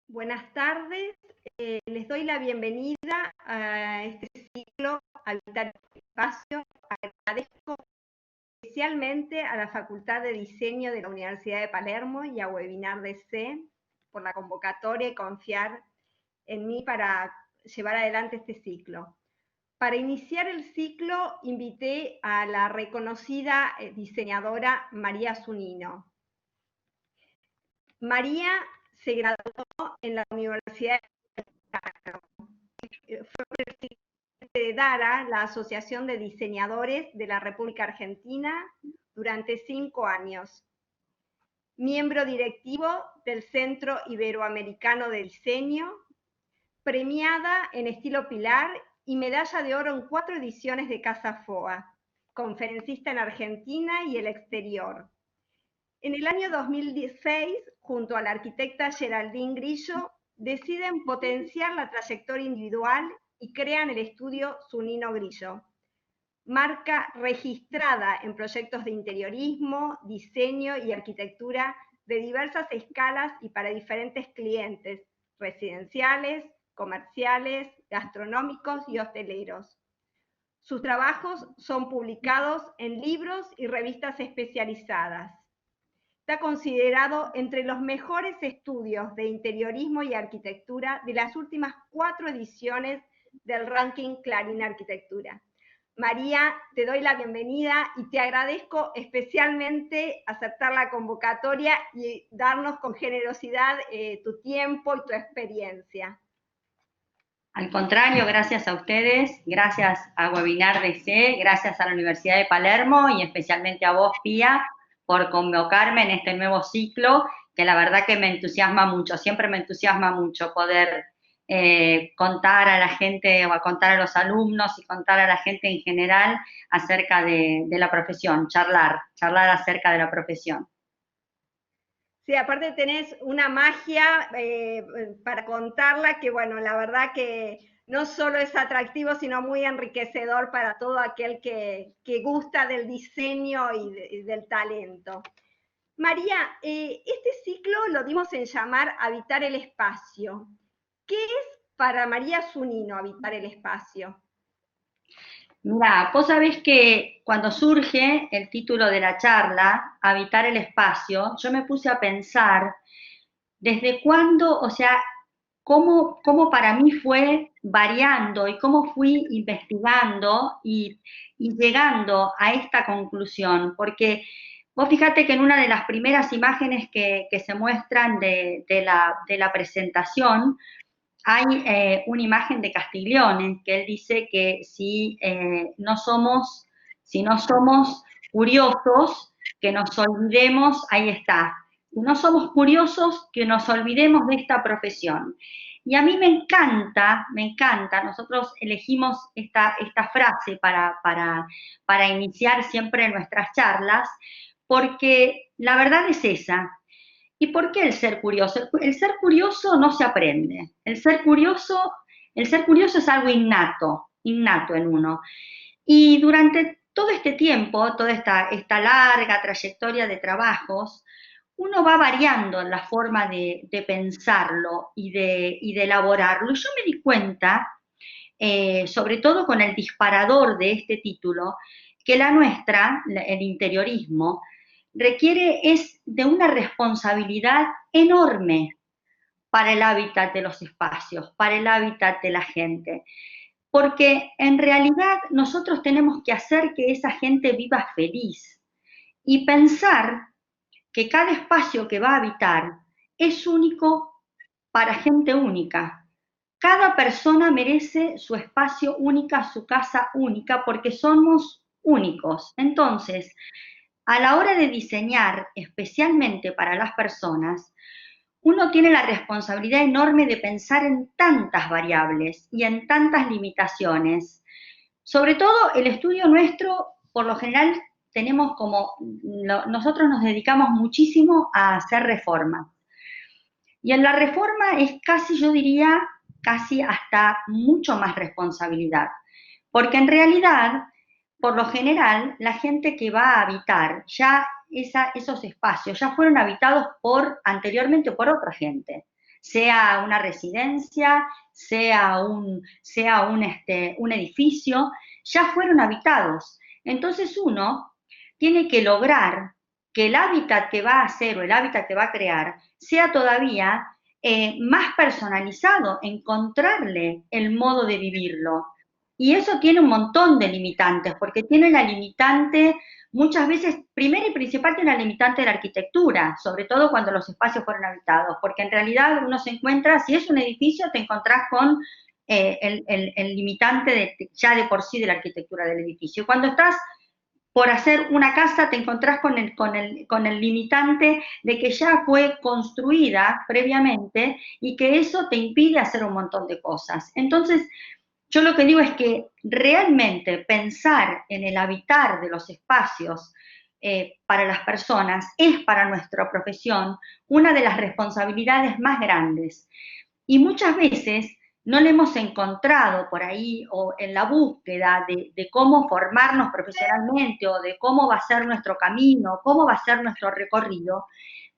Buenas tardes, les doy la bienvenida a este ciclo Habitar el Espacio. Agradezco especialmente a la Facultad de Diseño de la Universidad de Palermo y a Webinar DC por la convocatoria y confiar en mí para llevar adelante este ciclo. Para iniciar el ciclo invité a la reconocida diseñadora María Zunino. María se graduó en la Universidad de Chicago. Fue presidente de DARA, la Asociación de Diseñadores de la República Argentina, durante 5 años. Miembro directivo del Centro Iberoamericano de Diseño, premiada en estilo Pilar y medalla de oro en 4 ediciones de Casa FOA, conferencista en Argentina y el exterior. En el año 2016, junto a la arquitecta Geraldine Grillo, deciden potenciar la trayectoria individual y crean el estudio Zunino Grillo, marca registrada en proyectos de interiorismo, diseño y arquitectura de diversas escalas y para diferentes clientes, residenciales, comerciales, gastronómicos y hosteleros. Sus trabajos son publicados en libros y revistas especializadas. Está considerado entre los mejores estudios de interiorismo y arquitectura de las últimas 4 ediciones del ranking Clarín Arquitectura. María, te doy la bienvenida y te agradezco especialmente aceptar la convocatoria y darnos con generosidad tu tiempo y tu experiencia. Al contrario, gracias a ustedes, gracias a Webinar DC, gracias a la Universidad de Palermo y especialmente a vos, Pía, por convocarme en este nuevo ciclo, que la verdad que me entusiasma mucho, siempre me entusiasma mucho poder contar a la gente o a contar a los alumnos y contar a la gente en general acerca de la profesión, charlar acerca de la profesión. Sí, aparte tenés una magia para contarla que, bueno, la verdad que no solo es atractivo, sino muy enriquecedor para todo aquel que gusta del diseño y del talento. María, este ciclo lo dimos en llamar Habitar el Espacio. ¿Qué es para María Zunino habitar el espacio? Mira, vos sabés que cuando surge el título de la charla, Habitar el Espacio, yo me puse a pensar desde cuándo, o sea, cómo para mí fue variando y cómo fui investigando y llegando a esta conclusión, porque vos fíjate que en una de las primeras imágenes que se muestran de la presentación, hay una imagen de Castiglione, que él dice que si no somos curiosos, que nos olvidemos, ahí está, si no somos curiosos, que nos olvidemos de esta profesión. Y a mí me encanta, nosotros elegimos esta frase para iniciar siempre nuestras charlas, porque la verdad es esa. ¿Y por qué el ser curioso? El ser curioso no se aprende. El ser curioso es algo innato en uno. Y durante todo este tiempo, toda esta larga trayectoria de trabajos, uno va variando en la forma de pensarlo y de elaborarlo. Y yo me di cuenta, sobre todo con el disparador de este título, que la nuestra, el interiorismo, es de una responsabilidad enorme para el hábitat de los espacios, para el hábitat de la gente. Porque en realidad nosotros tenemos que hacer que esa gente viva feliz y pensar que cada espacio que va a habitar es único para gente única. Cada persona merece su espacio única, su casa única, porque somos únicos. Entonces, a la hora de diseñar, especialmente para las personas, uno tiene la responsabilidad enorme de pensar en tantas variables y en tantas limitaciones. Sobre todo el estudio nuestro, por lo general, nosotros nos dedicamos muchísimo a hacer reformas. Y en la reforma es casi, yo diría, casi hasta mucho más responsabilidad. Porque en realidad, por lo general, la gente que va a habitar esos espacios ya fueron habitados anteriormente por otra gente. sea una residencia, sea un edificio, ya fueron habitados. Entonces uno tiene que lograr que el hábitat que va a hacer o el hábitat que va a crear sea todavía más personalizado, encontrarle el modo de vivirlo. Y eso tiene un montón de limitantes, porque tiene la limitante, muchas veces, primero y principal, tiene la limitante de la arquitectura, sobre todo cuando los espacios fueron habitados, porque en realidad uno se encuentra, si es un edificio, te encontrás con el limitante ya de por sí de la arquitectura del edificio. Cuando estás por hacer una casa te encontrás con el limitante de que ya fue construida previamente y que eso te impide hacer un montón de cosas. Entonces, yo lo que digo es que realmente pensar en el habitar de los espacios para las personas es para nuestra profesión una de las responsabilidades más grandes. Y muchas veces no le hemos encontrado por ahí o en la búsqueda de cómo formarnos profesionalmente o de cómo va a ser nuestro camino, cómo va a ser nuestro recorrido.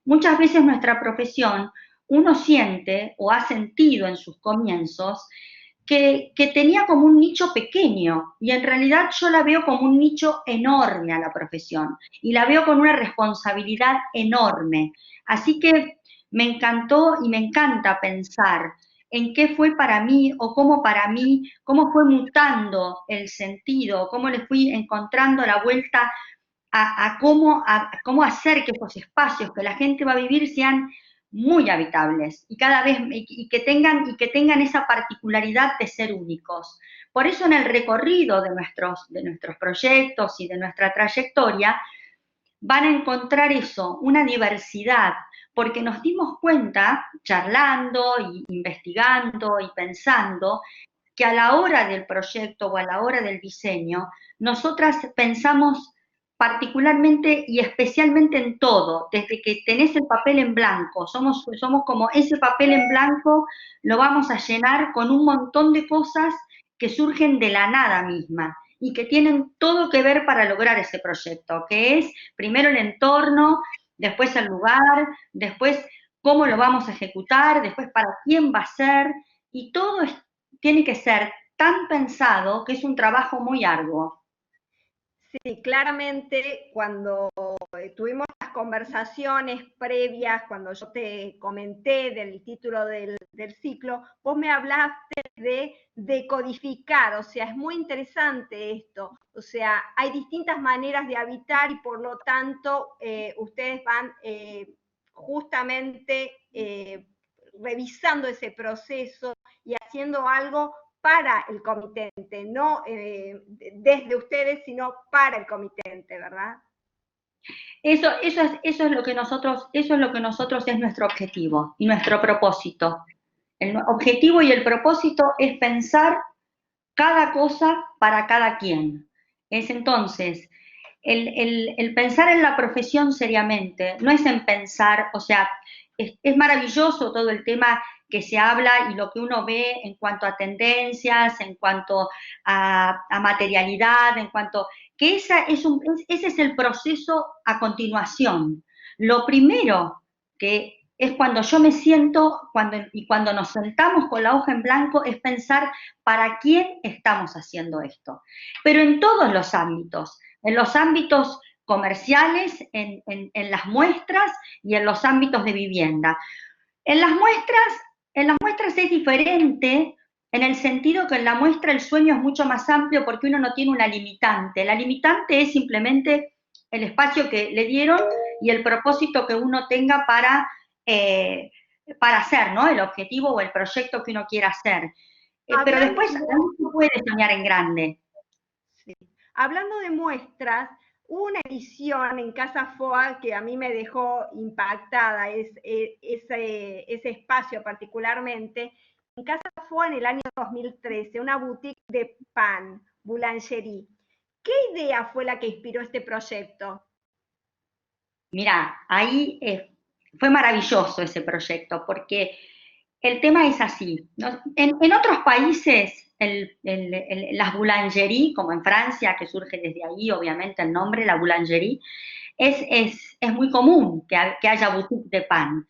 Muchas veces nuestra profesión, uno siente o ha sentido en sus comienzos que tenía como un nicho pequeño y en realidad yo la veo como un nicho enorme a la profesión y la veo con una responsabilidad enorme. Así que me encantó y me encanta pensar en qué fue para mí o cómo para mí, cómo fue mutando el sentido, cómo le fui encontrando la vuelta a cómo hacer que esos espacios que la gente va a vivir sean muy habitables y cada vez y que tengan esa particularidad de ser únicos. Por eso en el recorrido de nuestros proyectos y de nuestra trayectoria van a encontrar eso, una diversidad, porque nos dimos cuenta, charlando y investigando y pensando, que a la hora del proyecto o a la hora del diseño, nosotras pensamos particularmente y especialmente en todo, desde que tenés el papel en blanco, somos como ese papel en blanco, lo vamos a llenar con un montón de cosas que surgen de la nada misma y que tienen todo que ver para lograr ese proyecto, que es primero el entorno, después el lugar, después cómo lo vamos a ejecutar, después para quién va a ser, y todo tiene que ser tan pensado que es un trabajo muy arduo. Sí, claramente cuando tuvimos las conversaciones previas, cuando yo te comenté del título del ciclo, vos me hablaste de decodificar, o sea, es muy interesante esto, o sea, hay distintas maneras de habitar y por lo tanto ustedes van justamente revisando ese proceso y haciendo algo para el comitente, no desde ustedes, sino para el comitente, ¿verdad? Eso es lo que nosotros es nuestro objetivo y nuestro propósito. El objetivo y el propósito es pensar cada cosa para cada quien. Es entonces, el pensar en la profesión seriamente, no es en pensar, o sea, es maravilloso todo el tema que se habla y lo que uno ve en cuanto a tendencias, en cuanto a materialidad, en cuanto que ese es el proceso a continuación. Lo primero que es cuando yo me siento cuando nos sentamos con la hoja en blanco, es pensar para quién estamos haciendo esto. Pero en todos los ámbitos, en los ámbitos comerciales, en las muestras y en los ámbitos de vivienda. En las muestras es diferente en el sentido que en la muestra el sueño es mucho más amplio porque uno no tiene una limitante. La limitante es simplemente el espacio que le dieron y el propósito que uno tenga para hacer, ¿no? El objetivo o el proyecto que uno quiera hacer. Pero después uno puede soñar en grande. Sí. Hablando de muestras, hubo una edición en Casa FOA que a mí me dejó impactada, ese espacio particularmente. En Casa FOA en el año 2013, una boutique de pan, boulangerie. ¿Qué idea fue la que inspiró este proyecto? Mira, ahí fue maravilloso ese proyecto, porque el tema es así, ¿no? En otros países, las boulangeries, como en Francia, que surge desde ahí, obviamente el nombre, la boulangerie, es muy común que haya boutique de pan.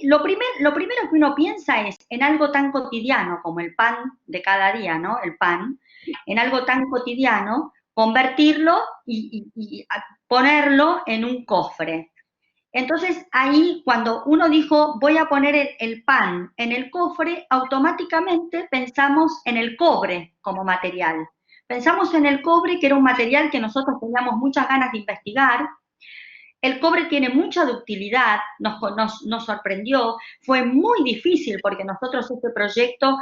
Lo primero que uno piensa es en algo tan cotidiano como el pan de cada día, ¿no? El pan, en algo tan cotidiano, convertirlo y ponerlo en un cofre. Entonces ahí cuando uno dijo voy a poner el pan en el cofre, automáticamente pensamos en el cobre como material. Pensamos en el cobre, que era un material que nosotros teníamos muchas ganas de investigar. El cobre tiene mucha ductilidad, nos sorprendió, fue muy difícil porque nosotros este proyecto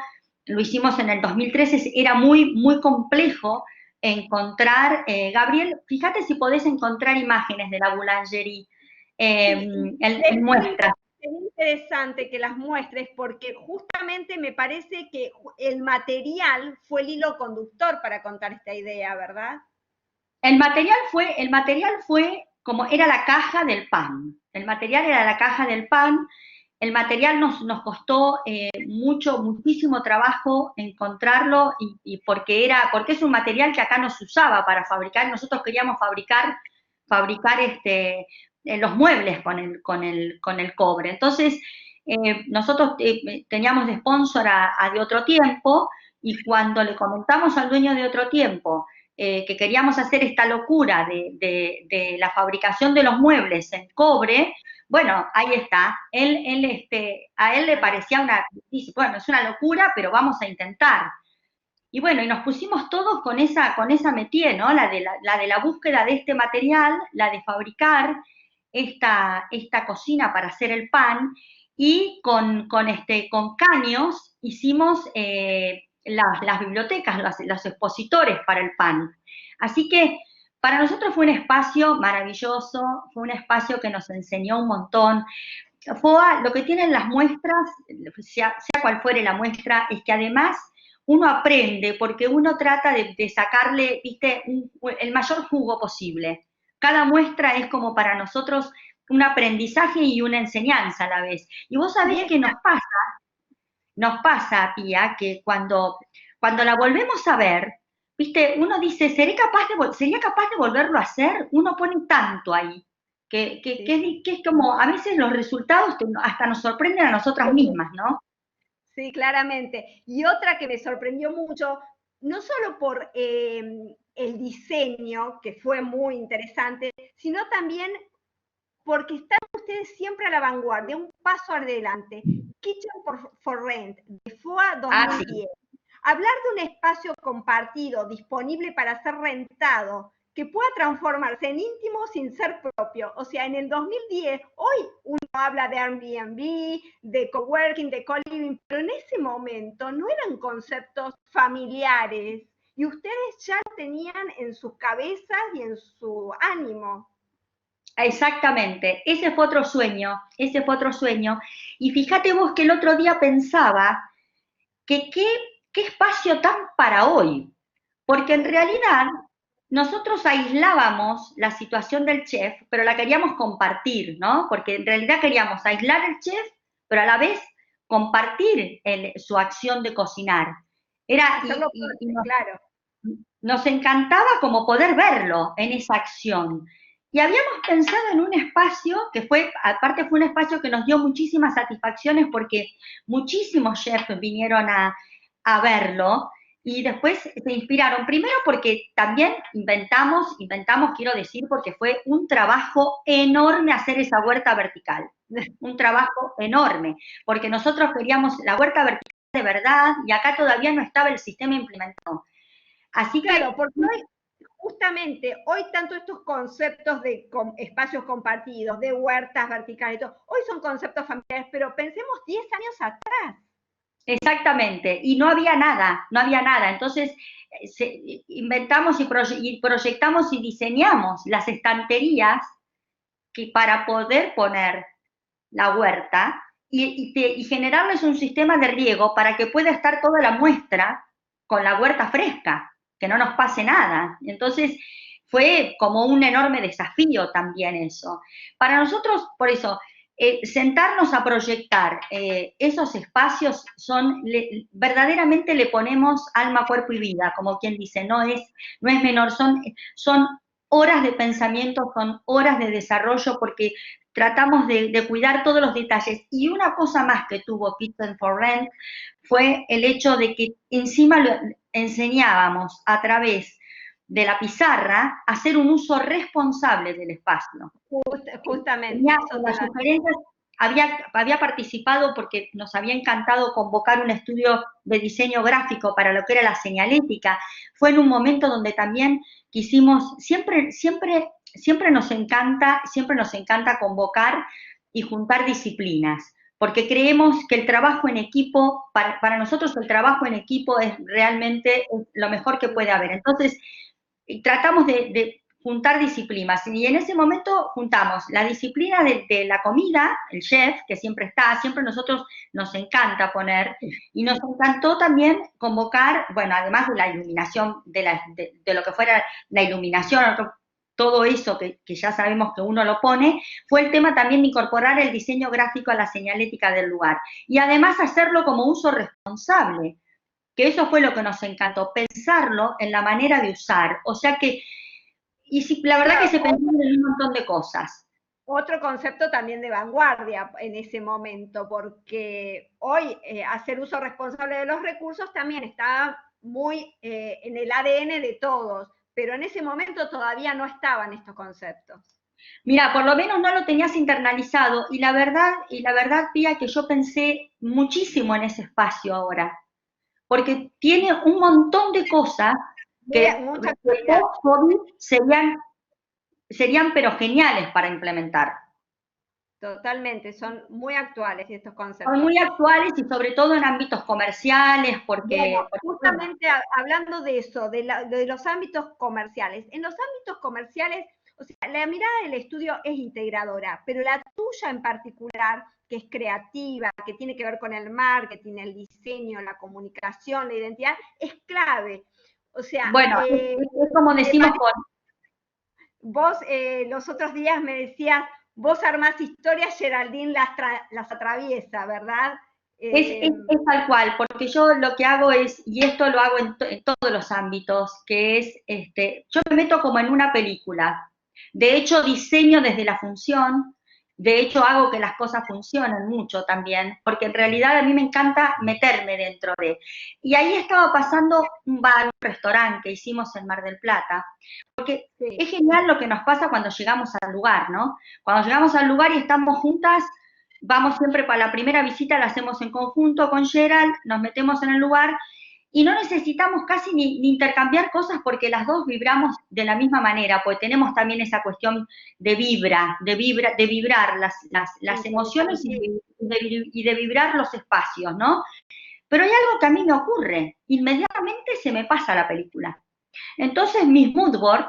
lo hicimos en el 2013, era muy, muy complejo encontrar, Gabriel, fíjate si podés encontrar imágenes de la boulangerie en muestras. Es interesante que las muestres porque justamente me parece que el material fue el hilo conductor para contar esta idea, ¿verdad? El material fue como era la caja del pan. El material era la caja del pan. El material nos costó muchísimo trabajo encontrarlo y porque es un material que acá no se usaba para fabricar. Nosotros queríamos fabricar los muebles con el cobre. Entonces, nosotros teníamos de sponsor a De Otro Tiempo y cuando le comentamos al dueño de Otro Tiempo que queríamos hacer esta locura de la fabricación de los muebles en cobre, bueno, ahí está. A él le parecía bueno, es una locura, pero vamos a intentar. Y bueno, y nos pusimos todos con esa métier, ¿no? La de la búsqueda de este material, la de fabricar esta cocina para hacer el pan, y con caños hicimos las bibliotecas, los expositores para el pan. Así que para nosotros fue un espacio maravilloso, fue un espacio que nos enseñó un montón. FOA, lo que tienen las muestras, sea cual fuere la muestra, es que además uno aprende porque uno trata de sacarle, viste, el mayor jugo posible. Cada muestra es como para nosotros un aprendizaje y una enseñanza a la vez. Y vos sabés que nos pasa, Pía, que cuando la volvemos a ver, viste, uno dice, ¿sería capaz de volverlo a hacer? Uno pone tanto ahí, que es como, a veces los resultados hasta nos sorprenden a nosotras mismas, ¿no? Sí, claramente. Y otra que me sorprendió mucho, no solo por el diseño, que fue muy interesante, sino también porque están ustedes siempre a la vanguardia, un paso adelante. Kitchen for Rent, de FOA 2010. Sí. Hablar de un espacio compartido, disponible para ser rentado, que pueda transformarse en íntimo sin ser propio. O sea, en el 2010, hoy uno habla de Airbnb, de coworking, de co-living, pero en ese momento no eran conceptos familiares y ustedes ya tenían en sus cabezas y en su ánimo. Exactamente, ese fue otro sueño. Y fíjate vos que el otro día pensaba que qué espacio tan para hoy, porque en realidad nosotros aislábamos la situación del chef, pero la queríamos compartir, ¿no? Porque en realidad queríamos aislar al chef, pero a la vez compartir su acción de cocinar. Claro. Nos encantaba como poder verlo en esa acción. Y habíamos pensado en un espacio que aparte fue un espacio que nos dio muchísimas satisfacciones porque muchísimos chefs vinieron a verlo y después se inspiraron. Primero porque también inventamos, quiero decir, porque fue un trabajo enorme hacer esa huerta vertical. Un trabajo enorme, porque nosotros queríamos la huerta vertical de verdad y acá todavía no estaba el sistema implementado. Así claro, porque justamente hoy tanto estos conceptos de espacios compartidos, de huertas verticales, hoy son conceptos familiares, pero pensemos 10 años atrás. Exactamente, y no había nada. Entonces inventamos y proyectamos y diseñamos las estanterías para poder poner la huerta y generarles un sistema de riego para que pueda estar toda la muestra con la huerta fresca, que no nos pase nada. Entonces fue como un enorme desafío también eso. Para nosotros, por eso, sentarnos a proyectar esos espacios verdaderamente le ponemos alma, cuerpo y vida, como quien dice, no es menor, son horas de pensamiento, son horas de desarrollo, porque tratamos de cuidar todos los detalles. Y una cosa más que tuvo Kitchen for Rent fue el hecho de que encima lo enseñábamos a través de la pizarra a hacer un uso responsable del espacio. Justamente. Las sugerencias, había participado porque nos había encantado convocar un estudio de diseño gráfico para lo que era la señalética. Fue en un momento donde también quisimos, siempre nos encanta convocar y juntar disciplinas, porque creemos que el trabajo en equipo, para nosotros el trabajo en equipo es realmente lo mejor que puede haber. Entonces, tratamos de juntar disciplinas, y en ese momento juntamos la disciplina de la comida, el chef, que siempre está, siempre nosotros nos encanta poner, y nos encantó también convocar, bueno, además de la iluminación, de lo que fuera la iluminación, todo eso que ya sabemos que uno lo pone, fue el tema también de incorporar el diseño gráfico a la señalética del lugar, y además hacerlo como uso responsable, que eso fue lo que nos encantó, pensarlo en la manera de usar, o sea que, y sí, la verdad que se pensó en un montón de cosas. Otro concepto también de vanguardia en ese momento, porque hoy hacer uso responsable de los recursos también está muy en el ADN de todos, pero en ese momento todavía no estaban estos conceptos. Mira, por lo menos no lo tenías internalizado, y la verdad, Pía, que yo pensé muchísimo en ese espacio ahora, porque tiene un montón de cosas que post-COVID serían pero geniales para implementar. Totalmente, son muy actuales estos conceptos. Son muy actuales y sobre todo en ámbitos comerciales, porque... Bueno, justamente hablando de eso, de los ámbitos comerciales. En los ámbitos comerciales, o sea, la mirada del estudio es integradora, pero la tuya en particular, que es creativa, que tiene que ver con el marketing, el diseño, la comunicación, la identidad, es clave. O sea, bueno, es como decimos con... Vos los otros días me decías, vos armás historias, Geraldine las atraviesa, ¿verdad? Es tal cual, porque yo lo que hago es, y esto lo hago en todos los ámbitos, que es, yo me meto como en una película. De hecho, diseño desde la función, de hecho hago que las cosas funcionen mucho también, porque en realidad a mí me encanta meterme dentro de. Y ahí estaba pasando un bar, un restaurante que hicimos en Mar del Plata, porque sí, es genial lo que nos pasa cuando llegamos al lugar, ¿no? Cuando llegamos al lugar y estamos juntas, vamos siempre para la primera visita, la hacemos en conjunto con Gerald, nos metemos en el lugar y no necesitamos casi ni intercambiar cosas, porque las dos vibramos de la misma manera, porque tenemos también esa cuestión de vibrar las emociones y de vibrar los espacios, ¿no? Pero hay algo que a mí me ocurre, inmediatamente se me pasa la película. Entonces mis mood boards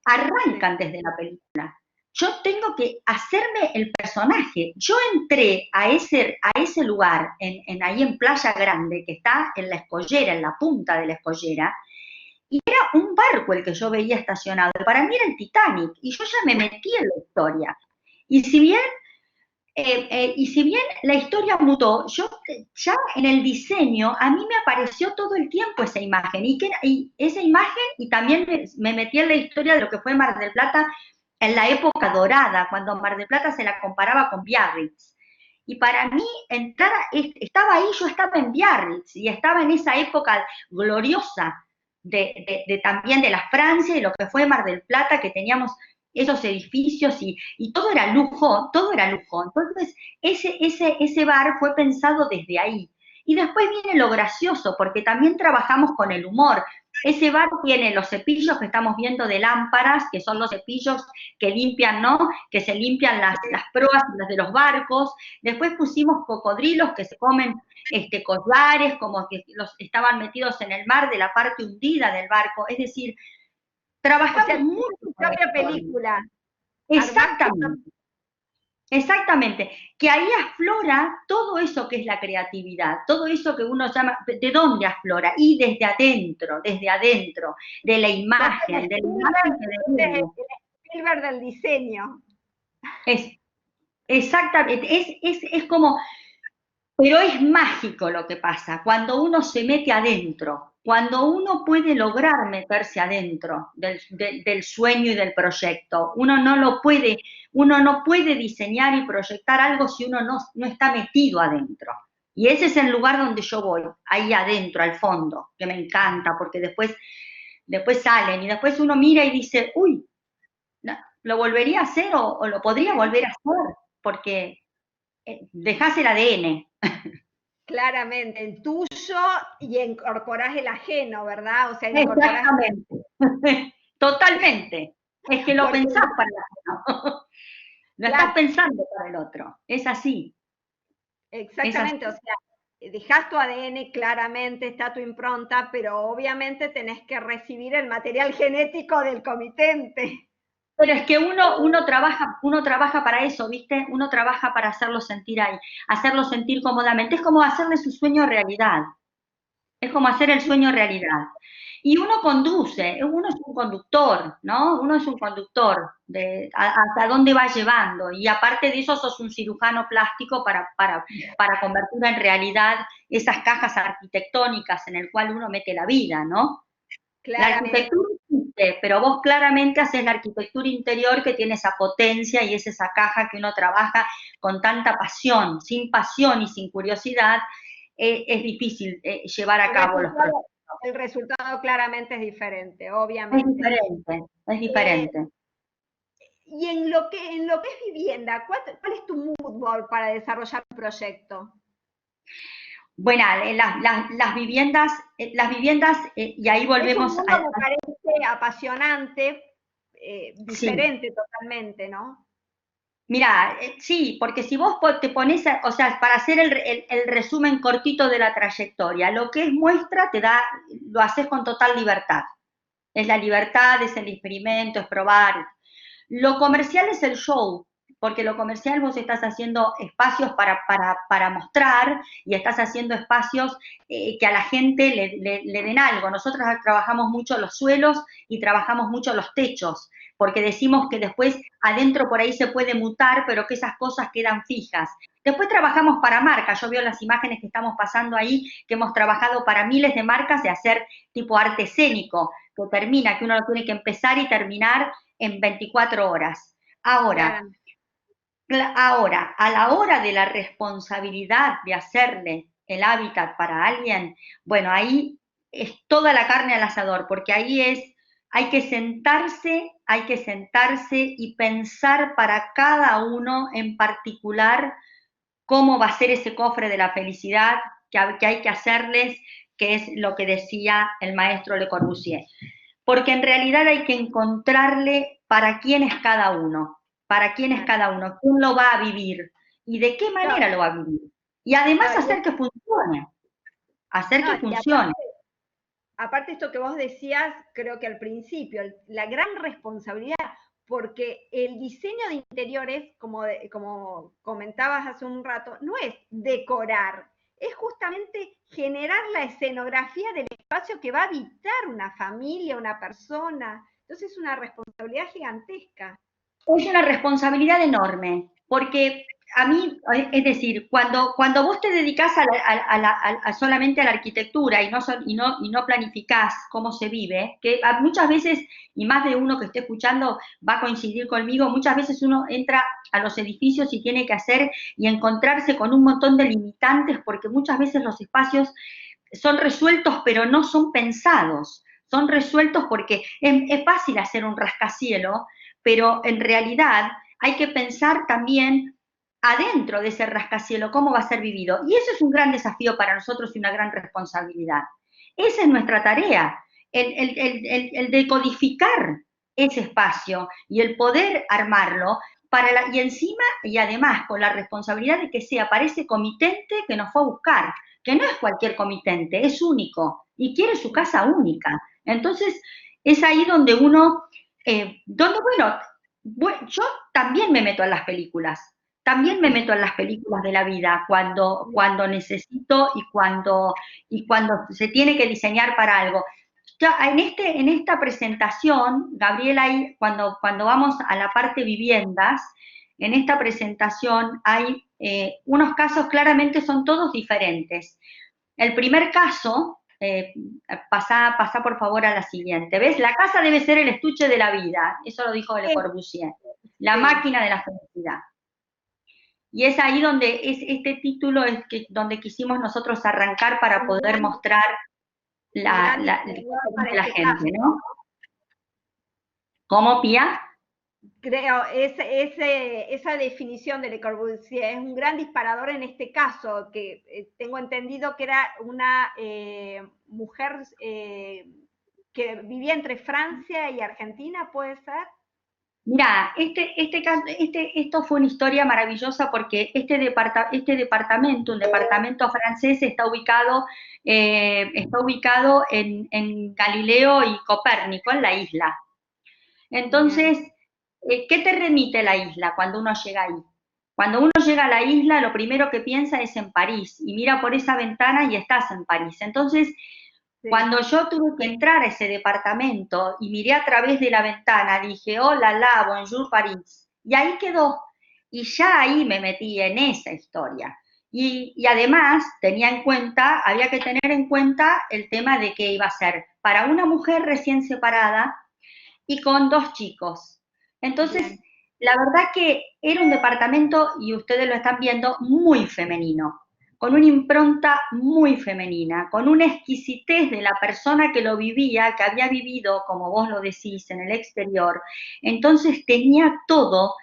arrancan desde la película. Yo tengo que hacerme el personaje. Yo entré a ese lugar, ahí en Playa Grande, que está en la escollera, en la punta de la escollera, y era un barco el que yo veía estacionado. Para mí era el Titanic, y yo ya me metí en la historia. Y si bien la historia mutó, yo ya en el diseño, a mí me apareció todo el tiempo esa imagen, y esa imagen, y también me metí en la historia de lo que fue Mar del Plata en la época dorada, cuando Mar del Plata se la comparaba con Biarritz. Y para mí, estaba ahí, yo estaba en Biarritz, y estaba en esa época gloriosa también de la Francia, y lo que fue Mar del Plata, que teníamos esos edificios y todo era lujo, todo era lujo. Entonces, ese bar fue pensado desde ahí. Y después viene lo gracioso, porque también trabajamos con el humor. Ese bar tiene los cepillos que estamos viendo de lámparas, que son los cepillos que limpian, ¿no? Que se limpian las proas de los barcos. Después pusimos cocodrilos que se comen collares, como que los estaban metidos en el mar de la parte hundida del barco. Es decir, trabajamos mucho tu propia película. Exactamente. Exactamente, que ahí aflora todo eso que es la creatividad, todo eso que uno llama, ¿de dónde aflora? Y desde adentro, de la imagen, de la imagen que debemos. El Spielberg del diseño. Exactamente, es como, Pero es mágico lo que pasa cuando uno se mete adentro, cuando uno puede lograr meterse adentro del sueño y del proyecto. Uno no puede diseñar y proyectar algo si uno no está metido adentro. Y ese es el lugar donde yo voy, ahí adentro, al fondo, que me encanta, porque después salen y después uno mira y dice, uy, no, ¿lo volvería a hacer o lo podría volver a hacer? Porque dejás el ADN. Claramente, el tuyo y incorporás el ajeno, ¿verdad? O sea, incorporás... Exactamente. Totalmente. Es que lo Porque, pensás para el otro. Lo estás claro, pensando para el otro. Es así. Es así. exactamente, o sea, dejás tu ADN, claramente está tu impronta, pero obviamente tenés que recibir el material genético del comitente. Pero es que uno trabaja para eso, ¿viste? Uno trabaja para hacerlo sentir ahí, hacerlo sentir cómodamente. Es como hacerle su sueño realidad. Es como hacer el sueño realidad. Y uno conduce, uno es un conductor, ¿no? Uno es un conductor de hasta dónde va llevando. Y aparte de eso, sos un cirujano plástico para convertir en realidad esas cajas arquitectónicas en el cual uno mete la vida, ¿no? La Claramente. arquitectura existe, pero vos claramente haces la arquitectura interior que tiene esa potencia y es esa caja que uno trabaja con tanta pasión. Sin pasión y sin curiosidad, es difícil llevar a El cabo los proyectos. resultado, el resultado claramente es diferente, Es obviamente. diferente, es Eh, diferente. y en lo que es vivienda, ¿cuál es tu mood board para desarrollar un proyecto? Bueno, las viviendas y ahí Es un volvemos mundo, me parece, apasionante, sí. diferente totalmente, ¿no? Mira, sí, porque si vos te pones, o sea, para hacer el resumen cortito de la trayectoria, lo que es muestra lo haces con total libertad. Es la libertad, es el experimento, es probar. Lo comercial es el show, porque lo comercial vos estás haciendo espacios para mostrar y estás haciendo espacios que a la gente le den algo. Nosotros trabajamos mucho los suelos y trabajamos mucho los techos, porque decimos que después adentro por ahí se puede mutar, pero que esas cosas quedan fijas. Después trabajamos para marcas, yo veo las imágenes que estamos pasando ahí, que hemos trabajado para miles de marcas de hacer tipo arte escénico, que termina, que uno lo tiene que empezar y terminar en 24 horas. Ahora, Claramente. ahora, a la hora de la responsabilidad de hacerle el hábitat para alguien, bueno, ahí es toda la carne al asador, porque ahí hay que sentarse y pensar para cada uno en particular cómo va a ser ese cofre de la felicidad que hay que hacerles, que es lo que decía el maestro Le Corbusier. Porque en realidad hay que encontrarle para quién es cada uno, para quién es cada uno, quién lo va a vivir y de qué No, manera lo va a vivir. Y además no, hacer no, que y funcione. aparte esto que vos decías, creo que al principio, la gran responsabilidad, porque el diseño de interiores, como comentabas hace un rato, no es decorar, es justamente generar la escenografía del espacio que va a habitar una familia, una persona. Entonces es una responsabilidad gigantesca. Es una responsabilidad enorme, porque a mí, es decir, cuando vos te dedicás solamente a la arquitectura y no planificás cómo se vive, que muchas veces, y más de uno que esté escuchando va a coincidir conmigo, muchas veces uno entra a los edificios y tiene que hacer y encontrarse con un montón de limitantes, porque muchas veces los espacios son resueltos, pero no son pensados. Son resueltos porque es fácil hacer un rascacielos, pero en realidad hay que pensar también adentro de ese rascacielos cómo va a ser vivido. Y eso es un gran desafío para nosotros y una gran responsabilidad. Esa es nuestra tarea, el decodificar ese espacio y el poder armarlo y encima y además con la responsabilidad de que sea para ese comitente que nos fue a buscar, que no es cualquier comitente, es único y quiere su casa única. Entonces, es ahí donde bueno, yo también me meto en las películas, también me meto en las películas de la vida cuando necesito y cuando se tiene que diseñar para algo. Ya, en esta presentación, Gabriela, cuando vamos a la parte viviendas, en esta presentación hay unos casos, claramente son todos diferentes. El primer caso, pasa por favor a la siguiente, ¿ves? La casa debe ser el estuche de la vida, eso lo dijo Le Corbusier, la máquina de la felicidad. Y es ahí donde este título es donde quisimos nosotros arrancar para poder mostrar la gente, ¿no? ¿Cómo, Pía? Creo, esa definición de Le Corbusier es un gran disparador en este caso, que tengo entendido que era una mujer que vivía entre Francia y Argentina, ¿puede ser? Mira, esto fue una historia maravillosa porque este departamento, un departamento francés, está ubicado en Galileo y Copérnico, en la isla. Entonces, ¿qué te remite la isla cuando uno llega ahí? Cuando uno llega a la isla, lo primero que piensa es en París, y mira por esa ventana y estás en París. Entonces, cuando yo tuve que entrar a ese departamento y miré a través de la ventana, dije, hola, la, bonjour París. Y ahí quedó. Y ya ahí me metí en esa historia. Y además había que tener en cuenta el tema de que iba a ser para una mujer recién separada y con 2 chicos. Entonces, la verdad que era un departamento, y ustedes lo están viendo, muy femenino, con una impronta muy femenina, con una exquisitez de la persona que lo vivía, que había vivido, como vos lo decís, en el exterior. Entonces tenía todo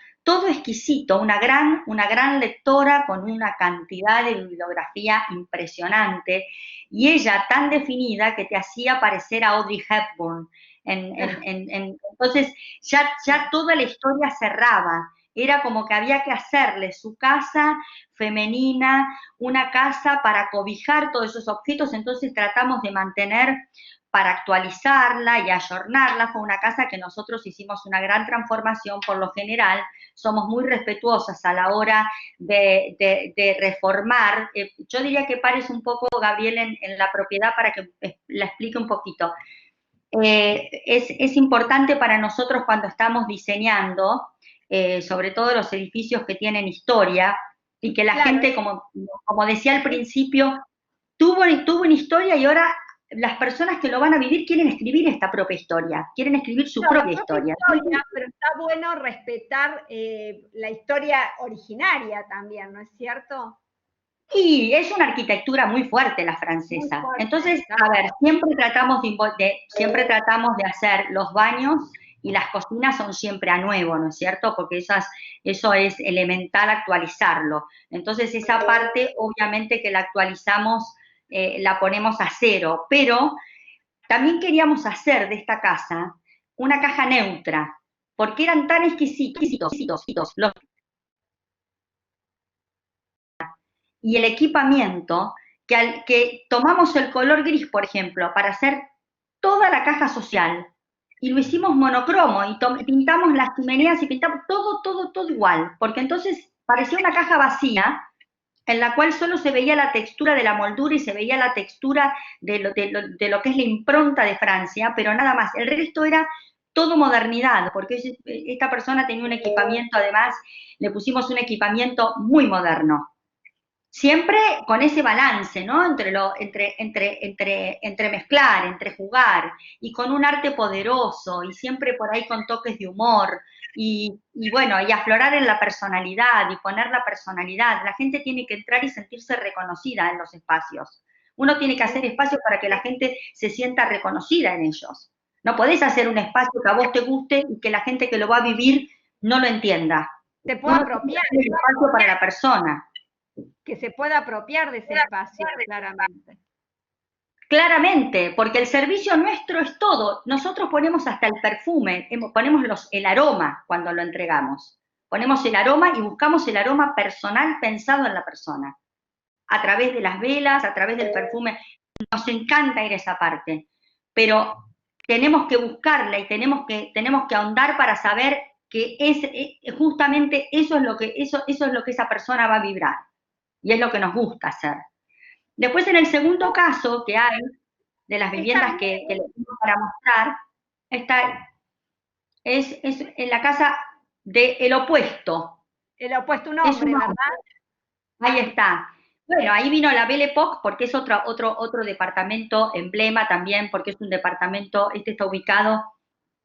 exquisito, una gran lectora con una cantidad de bibliografía impresionante, y ella tan definida que te hacía parecer a Audrey Hepburn. Entonces ya toda la historia cerraba. Era como que había que hacerle su casa femenina, una casa para cobijar todos esos objetos. Entonces tratamos de mantener, para actualizarla y ayornarla. Fue una casa que nosotros hicimos una gran transformación. Por lo general somos muy respetuosas a la hora de reformar. Yo diría que pares un poco, Gabriel, en la propiedad para que la explique un poquito. Es importante para nosotros cuando estamos diseñando, sobre todo los edificios que tienen historia, y que la gente, como decía al principio, tuvo una historia, y ahora las personas que lo van a vivir quieren escribir esta propia historia, quieren escribir su propia historia. Pero está bueno respetar la historia originaria también, ¿no es cierto? Y es una arquitectura muy fuerte la francesa. Entonces, a ver, siempre tratamos de hacer los baños y las cocinas son siempre a nuevo, ¿no es cierto? Porque eso es elemental, actualizarlo. Entonces, esa parte, obviamente que la actualizamos, la ponemos a cero, pero también queríamos hacer de esta casa una caja neutra, porque eran tan exquisitos los y el equipamiento, que tomamos el color gris, por ejemplo, para hacer toda la caja social, y lo hicimos monocromo, y pintamos las chimeneas y pintamos todo igual, porque entonces parecía una caja vacía, en la cual solo se veía la textura de la moldura y se veía la textura de lo que es la impronta de Francia, pero nada más. El resto era todo modernidad, porque esta persona tenía un equipamiento, además, le pusimos un equipamiento muy moderno. Siempre con ese balance, ¿no? Entre mezclar, entre jugar, y con un arte poderoso, y siempre por ahí con toques de humor, y bueno, y aflorar en la personalidad, y poner la personalidad. La gente tiene que entrar y sentirse reconocida en los espacios. Uno tiene que hacer espacios para que la gente se sienta reconocida en ellos. No podés hacer un espacio que a vos te guste y que la gente que lo va a vivir no lo entienda. Te puedo apropiar. Un espacio para la persona. Que se pueda apropiar de ese espacio, claramente. Claramente, porque el servicio nuestro es todo. Nosotros ponemos hasta el perfume, ponemos el aroma cuando lo entregamos. Ponemos el aroma y buscamos el aroma personal pensado en la persona. A través de las velas, a través del perfume. Nos encanta ir a esa parte. Pero tenemos que buscarla y tenemos que ahondar para saber que justamente eso es lo que esa persona va a vibrar. Y es lo que nos gusta hacer. Después, en el segundo caso que hay, de las viviendas que les tengo para mostrar, es en la casa del opuesto. Le ha puesto un Es nombre, un ¿verdad? hombre. Ahí está. Bueno, ahí vino la Belle Époque porque es otro departamento emblema también, porque es un departamento, este está ubicado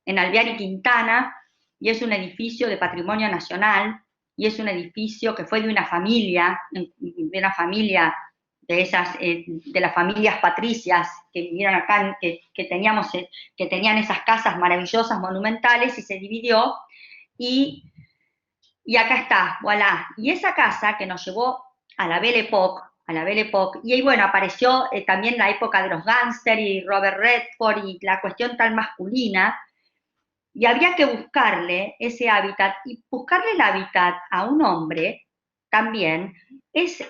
en Alvear y Quintana, y es un edificio de patrimonio nacional, y es un edificio que fue de una familia de esas, de las familias patricias que vivieron acá, teníamos, que tenían esas casas maravillosas, monumentales, y se dividió, y y acá está, voilà. Y esa casa que nos llevó a la Belle Époque, y ahí bueno, apareció también la época de los gángsters y Robert Redford y la cuestión tan masculina, y había que buscarle ese hábitat, y buscarle el hábitat a un hombre también es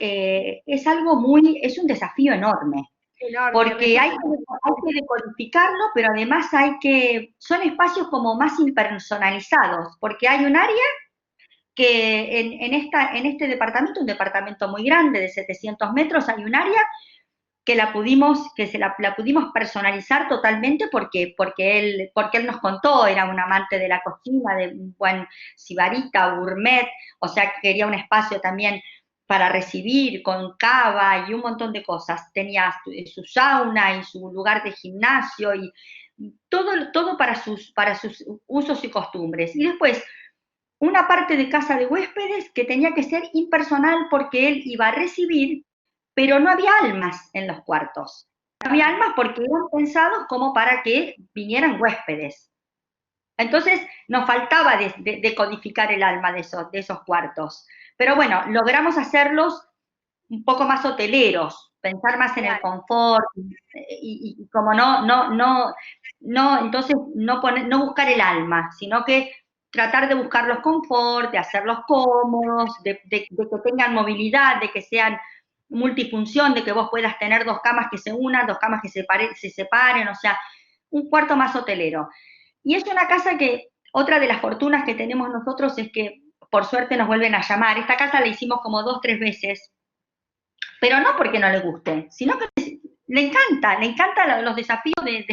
algo es un desafío enorme, Enorme, porque hay que decodificarlo, pero además son espacios como más impersonalizados, porque hay un área que en este departamento, un departamento muy grande de 700 metros, hay un área que la pudimos personalizar totalmente porque él nos contó, era un amante de la cocina, de un buen sibarita, gourmet, o sea que quería un espacio también para recibir, con cava y un montón de cosas. Tenía su sauna y su lugar de gimnasio y todo para sus usos y costumbres. Y después, una parte de casa de huéspedes que tenía que ser impersonal porque él iba a recibir, pero no había almas en los cuartos. No había almas porque eran pensados como para que vinieran huéspedes. Entonces nos faltaba de codificar el alma de esos cuartos. Pero bueno, logramos hacerlos un poco más hoteleros, pensar más en el confort y como entonces no buscar el alma, sino que tratar de buscar los confort, de hacerlos cómodos, de que tengan movilidad, de que sean multifunción, de que vos puedas tener dos camas que se unan, dos camas que se separen, o sea, un cuarto más hotelero. Y es una casa que, otra de las fortunas que tenemos nosotros es que por suerte nos vuelven a llamar. Esta casa la hicimos como 2, 3 veces, pero no porque no le guste, sino que le encanta los desafíos de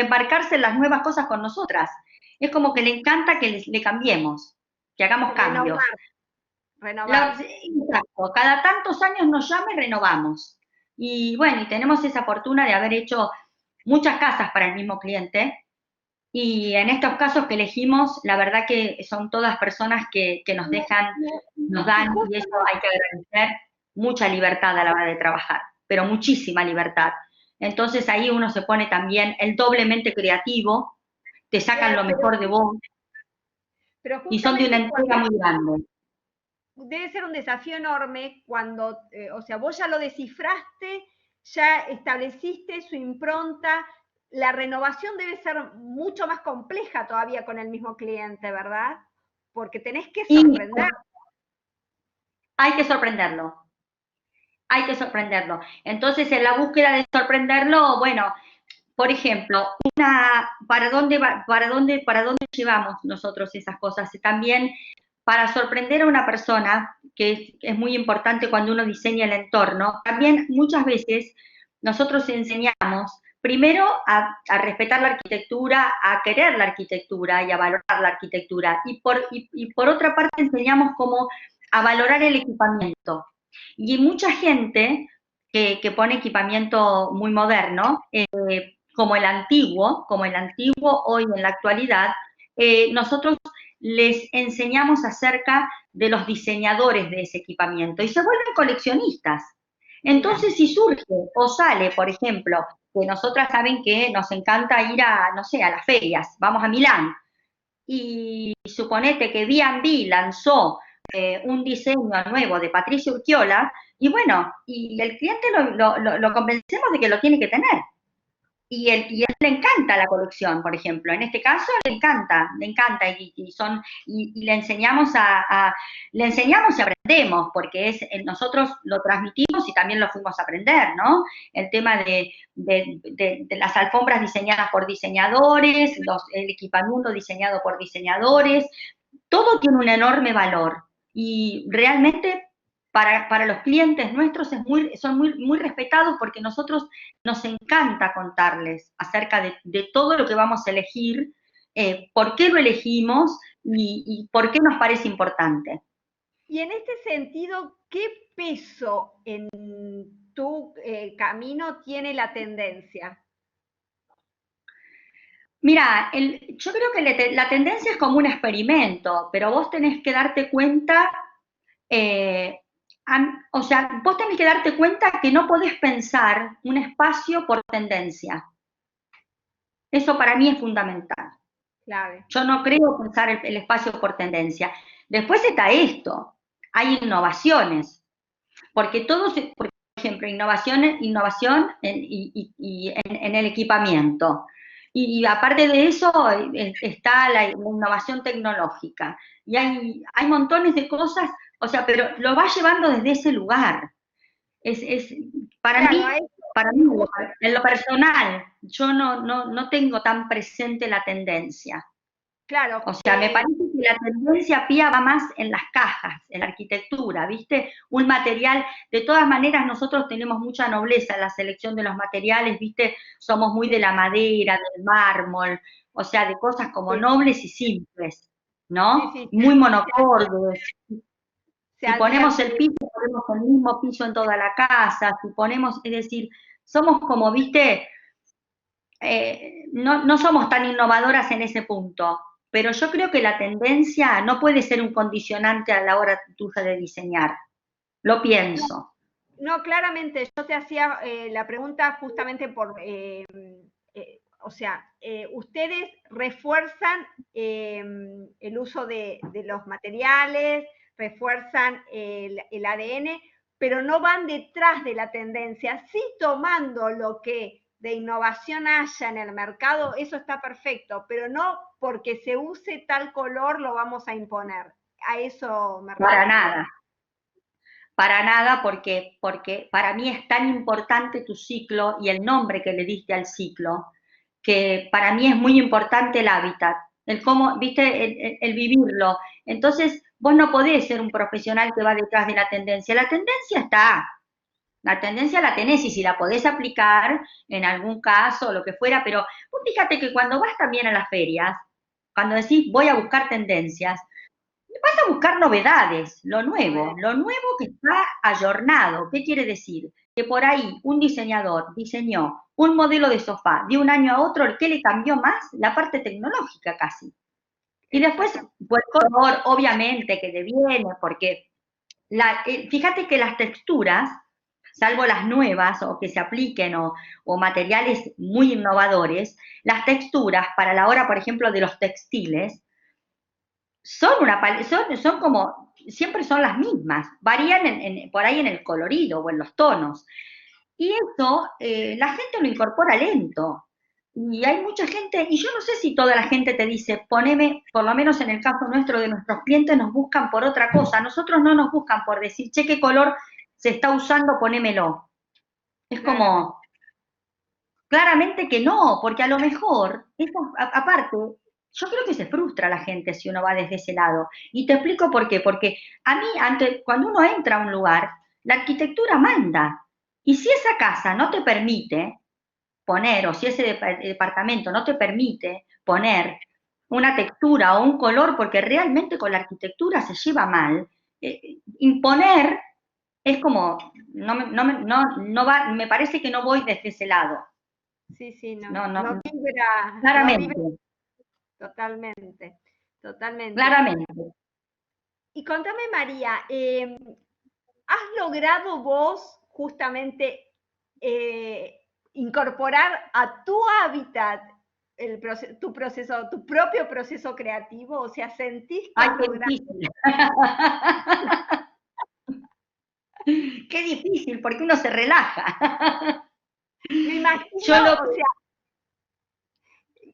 embarcarse en las nuevas cosas con nosotras. Es como que le encanta que le cambiemos, que hagamos cambios. Renovar. Exacto, cada tantos años nos llama y renovamos. Y bueno, y tenemos esa fortuna de haber hecho muchas casas para el mismo cliente. Y en estos casos que elegimos, la verdad que son todas personas que nos dejan, nos dan, y eso hay que agradecer, mucha libertad a la hora de trabajar, pero muchísima libertad. Entonces ahí uno se pone también el doblemente creativo, te sacan lo mejor de vos, y son de una entrega muy grande. Debe ser un desafío enorme cuando, o sea, vos ya lo descifraste, ya estableciste su impronta, la renovación debe ser mucho más compleja todavía con el mismo cliente, ¿verdad? Porque tenés que sorprender. Hay que sorprenderlo. Hay que sorprenderlo. Entonces, en la búsqueda de sorprenderlo, bueno, por ejemplo, ¿para dónde llevamos nosotros esas cosas? También para sorprender a una persona, que es muy importante cuando uno diseña el entorno, también muchas veces nosotros enseñamos primero a respetar la arquitectura, a querer la arquitectura y a valorar la arquitectura. Y por otra parte enseñamos cómo a valorar el equipamiento. Y mucha gente que pone equipamiento muy moderno, como el antiguo hoy en la actualidad, nosotros les enseñamos acerca de los diseñadores de ese equipamiento y se vuelven coleccionistas. Entonces, si surge o sale, por ejemplo, que nosotras saben que nos encanta ir no sé, a las ferias, vamos a Milán, y suponete que B&B lanzó un diseño nuevo de Patricia Urquiola, y bueno, y el cliente lo convencemos de que lo tiene que tener. Y a él le encanta la colección, por ejemplo. En este caso le encanta, y le enseñamos le enseñamos y aprendemos, porque nosotros lo transmitimos y también lo fuimos a aprender, ¿no? El tema de las alfombras diseñadas por diseñadores, el equipamiento diseñado por diseñadores, todo tiene un enorme valor. Y realmente para los clientes nuestros son muy respetados porque nosotros nos encanta contarles acerca de todo lo que vamos a elegir, por qué lo elegimos y por qué nos parece importante. Y en este sentido, ¿qué peso en tu camino tiene la tendencia? Mira, yo creo que la tendencia es como un experimento, pero vos tenés que darte cuenta, eh, o sea, vos tenés que darte cuenta que no podés pensar un espacio por tendencia. Eso para mí es fundamental. Clave. Yo no creo pensar el espacio por tendencia. Después está esto, hay innovaciones, porque todos, por ejemplo, innovación en el equipamiento. Y aparte de eso está la innovación tecnológica. Y hay montones de cosas, o sea, pero lo va llevando desde ese lugar. Es para Claro, mí, para mí, en lo personal, yo no tengo tan presente la tendencia. claro, O sea, me parece que la tendencia pía va más en las cajas, en la arquitectura, ¿viste? Un material, de todas maneras nosotros tenemos mucha nobleza en la selección de los materiales, ¿viste? Somos muy de la madera, del mármol, o sea, de cosas como sí, nobles y simples, sí, ¿no? sí, Muy monocordes. se Si ponemos adhieren el piso, ponemos el mismo piso en toda la casa, si ponemos, es decir, somos como, ¿viste? No somos tan innovadoras en ese punto, pero yo creo que la tendencia no puede ser un condicionante a la hora tuya de diseñar. Lo pienso. No, claramente, yo te hacía la pregunta justamente por, o sea, ustedes refuerzan el uso de los materiales, refuerzan el ADN, pero no van detrás de la tendencia, sí tomando lo que de innovación haya en el mercado, eso está perfecto, pero no porque se use tal color lo vamos a imponer. A eso me Para refería. nada, porque para mí es tan importante tu ciclo y el nombre que le diste al ciclo, que para mí es muy importante el hábitat, el cómo, viste, el vivirlo. Entonces, vos no podés ser un profesional que va detrás de la tendencia. La tendencia está, la tendencia la tenés y si la podés aplicar en algún caso o lo que fuera, pero vos fíjate que cuando vas también a las ferias, cuando decís voy a buscar tendencias, vas a buscar novedades, lo nuevo que está ayornado. ¿Qué quiere decir? Que por ahí un diseñador diseñó un modelo de sofá de un año a otro, ¿qué le cambió más? La parte tecnológica casi. Y después, pues, el color, obviamente, que deviene, porque fíjate que las texturas, salvo las nuevas o que se apliquen o materiales muy innovadores, las texturas para la hora, por ejemplo, de los textiles, son como, siempre son las mismas, varían por ahí en el colorido o en los tonos. Y eso la gente lo incorpora lento. Y hay mucha gente, y yo no sé si toda la gente te dice, poneme, por lo menos en el caso nuestro, de nuestros clientes, nos buscan por otra cosa. Nosotros no nos buscan por decir, che, qué color se está usando, ponémelo. Es Claramente. como, claramente que no, porque a lo mejor, aparte, yo creo que se frustra la gente si uno va desde ese lado. Y te explico por qué. Porque a mí, cuando uno entra a un lugar, la arquitectura manda. Y si esa casa no te permite poner, o si ese departamento no te permite poner una textura o un color, porque realmente con la arquitectura se lleva mal, imponer es como, no va, me parece que no voy desde ese lado. Sí, sí, No, no no, vibra, no vibra claramente, totalmente, totalmente. claramente. Y contame, María, ¿has logrado vos justamente incorporar a tu hábitat tu propio proceso creativo? O sea, ¿sentís que Ay, has qué logrado? difícil. Qué difícil, porque uno se relaja. Me imagino, Yo lo o que sea,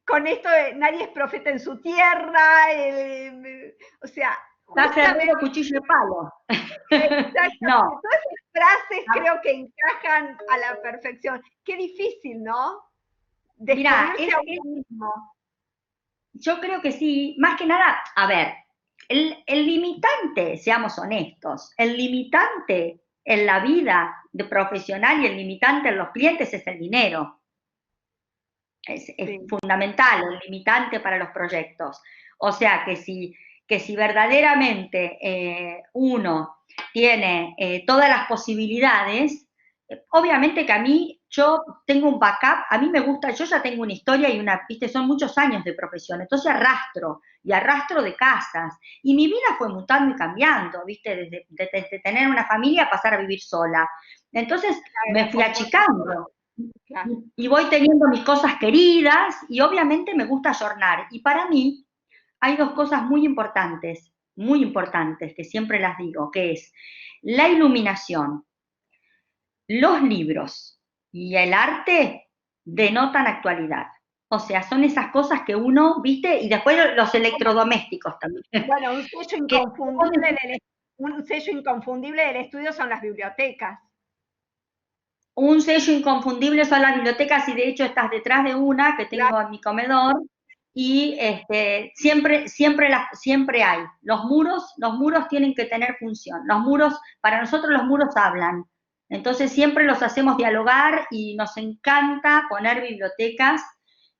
con esto de nadie es profeta en su tierra, o sea, está justamente, cerrado cuchillo de palo. exactamente, No, todas esas frases creo que encajan a la perfección. Qué difícil, ¿no? mira, Descubrirse a uno mismo. yo creo que sí, más que nada, a ver, el limitante, seamos honestos, el limitante en la vida de profesional y el limitante en los clientes es el dinero. Es Sí, fundamental el limitante para los proyectos. O sea que si que si verdaderamente uno tiene todas las posibilidades, obviamente que a mí, yo tengo un backup, a mí me gusta, yo ya tengo una historia y viste, son muchos años de profesión, entonces arrastro, y arrastro de casas, y mi vida fue mutando y cambiando, viste, desde tener una familia a pasar a vivir sola. Entonces me fui achicando, claro. y voy teniendo mis cosas queridas, y obviamente me gusta ayornar, y para mí hay dos cosas muy importantes, que siempre las digo, que es la iluminación. Los libros y el arte denotan actualidad. O sea, son esas cosas que uno, viste, y después los electrodomésticos también. Bueno, un sello inconfundible del estudio son las bibliotecas. Un sello inconfundible son las bibliotecas, y de hecho estás detrás de una que tengo en mi comedor, y siempre hay. Los muros tienen que tener función. Para nosotros los muros hablan. Entonces siempre los hacemos dialogar, y nos encanta poner bibliotecas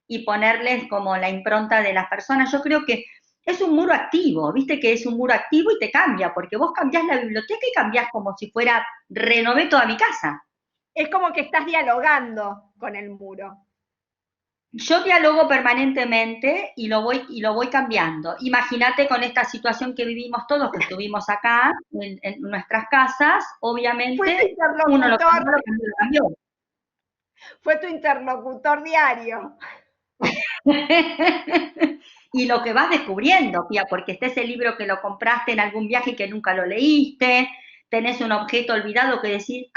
y ponerles como la impronta de las personas. Yo creo que es un muro activo, viste que es un muro activo y te cambia, porque vos cambiás la biblioteca y cambiás como si fuera, renové toda mi casa. Es como que estás dialogando con el muro. Yo dialogo permanentemente y lo voy cambiando. Imagínate con esta situación que vivimos todos, que estuvimos acá en nuestras casas, obviamente uno lo cambió. Fue tu interlocutor diario. Y lo que vas descubriendo, Pía, porque está ese libro que lo compraste en algún viaje y que nunca lo leíste, tenés un objeto olvidado que decís,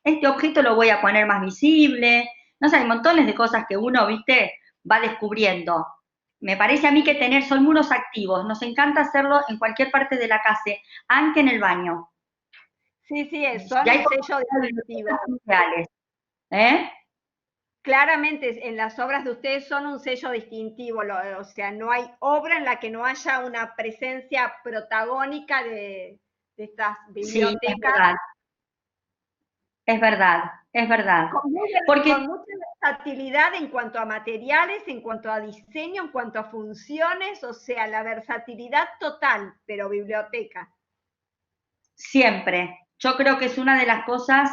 este objeto lo voy a poner más visible. No sé, hay montones de cosas que uno, viste, va descubriendo. Me parece a mí que son muros activos, nos encanta hacerlo en cualquier parte de la casa, aunque en el baño. Sí, son un sello distintivo. ¿Eh? Claramente en las obras de ustedes son un sello distintivo, o sea, no hay obra en la que no haya una presencia protagónica de estas bibliotecas. Sí, es verdad, es verdad. Con mucha versatilidad en cuanto a materiales, en cuanto a diseño, en cuanto a funciones, o sea, la versatilidad total, pero biblioteca. Siempre. Yo creo que es una de las cosas,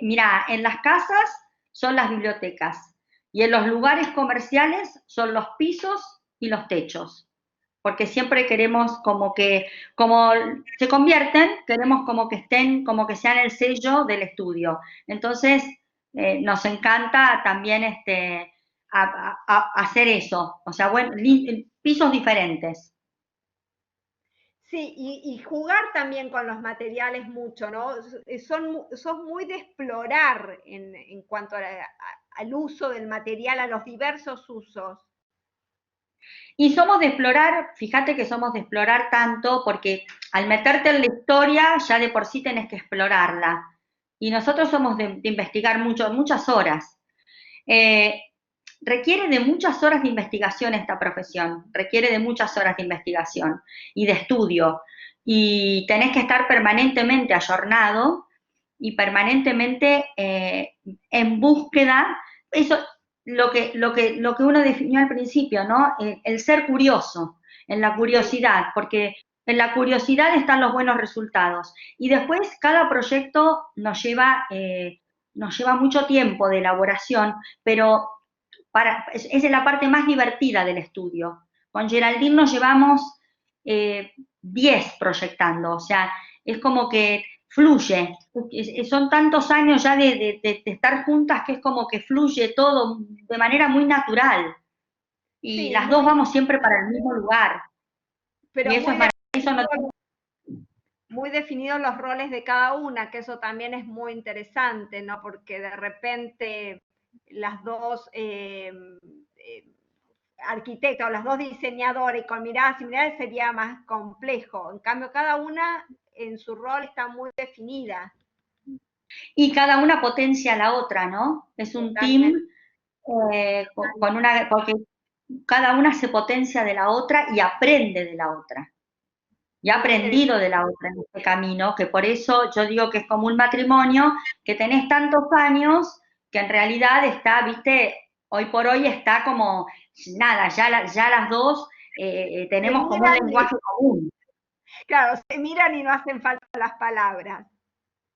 mira, en las casas son las bibliotecas, y en los lugares comerciales son los pisos y los techos, porque siempre queremos como se convierten, queremos como que estén, como que sean el sello del estudio. Entonces, nos encanta también hacer eso, o sea, bueno, pisos diferentes. Sí, y jugar también con los materiales mucho, ¿no? Son muy de explorar en cuanto al uso del material, a los diversos usos. Y somos de explorar, fíjate que somos de explorar tanto, porque al meterte en la historia ya de por sí tenés que explorarla. Y nosotros somos de investigar muchas horas. Requiere de muchas horas de investigación esta profesión, requiere de muchas horas de investigación y de estudio. Y tenés que estar permanentemente ayornado y permanentemente en búsqueda. Eso, lo que uno definió al principio, ¿no? El ser curioso, en la curiosidad, porque en la curiosidad están los buenos resultados. Y después cada proyecto nos lleva mucho tiempo de elaboración, pero es la parte más divertida del estudio. Con Geraldine nos llevamos 10 proyectando, o sea, es como que fluye. Son tantos años ya de estar juntas que es como que fluye todo de manera muy natural. Y sí, las dos vamos siempre para el mismo lugar. Pero y eso es maravilloso. Muy definidos los roles de cada una, que eso también es muy interesante, ¿no? Porque de repente las dos arquitectas o las dos diseñadoras y con miradas similares sería más complejo. En cambio, cada una en su rol está muy definida. Y cada una potencia a la otra, ¿no? Es un team porque cada una se potencia de la otra y aprende de la otra. Y he aprendido de la otra en este camino, que por eso yo digo que es como un matrimonio, que tenés tantos años, que en realidad está, viste, hoy por hoy está como, nada, ya las dos tenemos como un miran lenguaje común. claro, se miran y no hacen falta las palabras.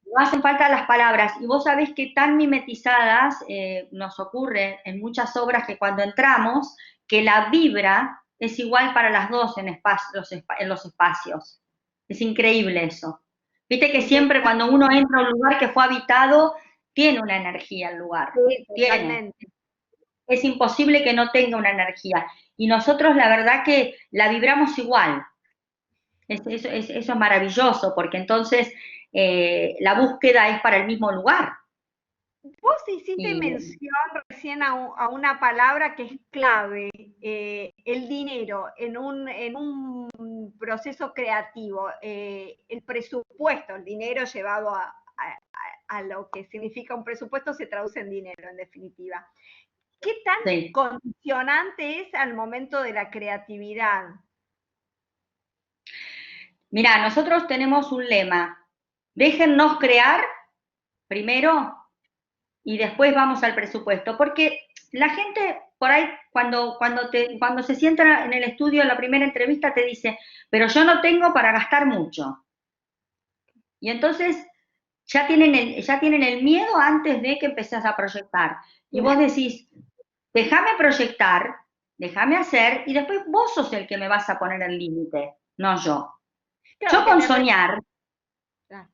No hacen falta las palabras, y vos sabés que tan mimetizadas nos ocurre en muchas obras que cuando entramos, que la vibra es igual para las dos en los espacios. Es increíble eso. Viste que siempre cuando uno entra a un lugar que fue habitado, tiene una energía el lugar. Sí, Tiene. totalmente. Es imposible que no tenga una energía. Y nosotros la verdad que la vibramos igual. Eso es maravilloso, porque entonces la búsqueda es para el mismo lugar. Vos hiciste Y, mención recién a una palabra que es clave, el dinero en un proceso creativo, el presupuesto, el dinero llevado a lo que significa un presupuesto se traduce en dinero, en definitiva. ¿Qué tan sí. condicionante es al momento de la creatividad? Mirá, nosotros tenemos un lema: déjennos crear primero y después vamos al presupuesto, porque la gente por ahí cuando se sienta en el estudio en la primera entrevista te dice, pero yo no tengo para gastar mucho. Y entonces ya tienen el miedo antes de que empezás a proyectar. Y vos decís, déjame proyectar, déjame hacer, y después vos sos el que me vas a poner el límite, no yo. Claro, Yo que con te soñar, claro,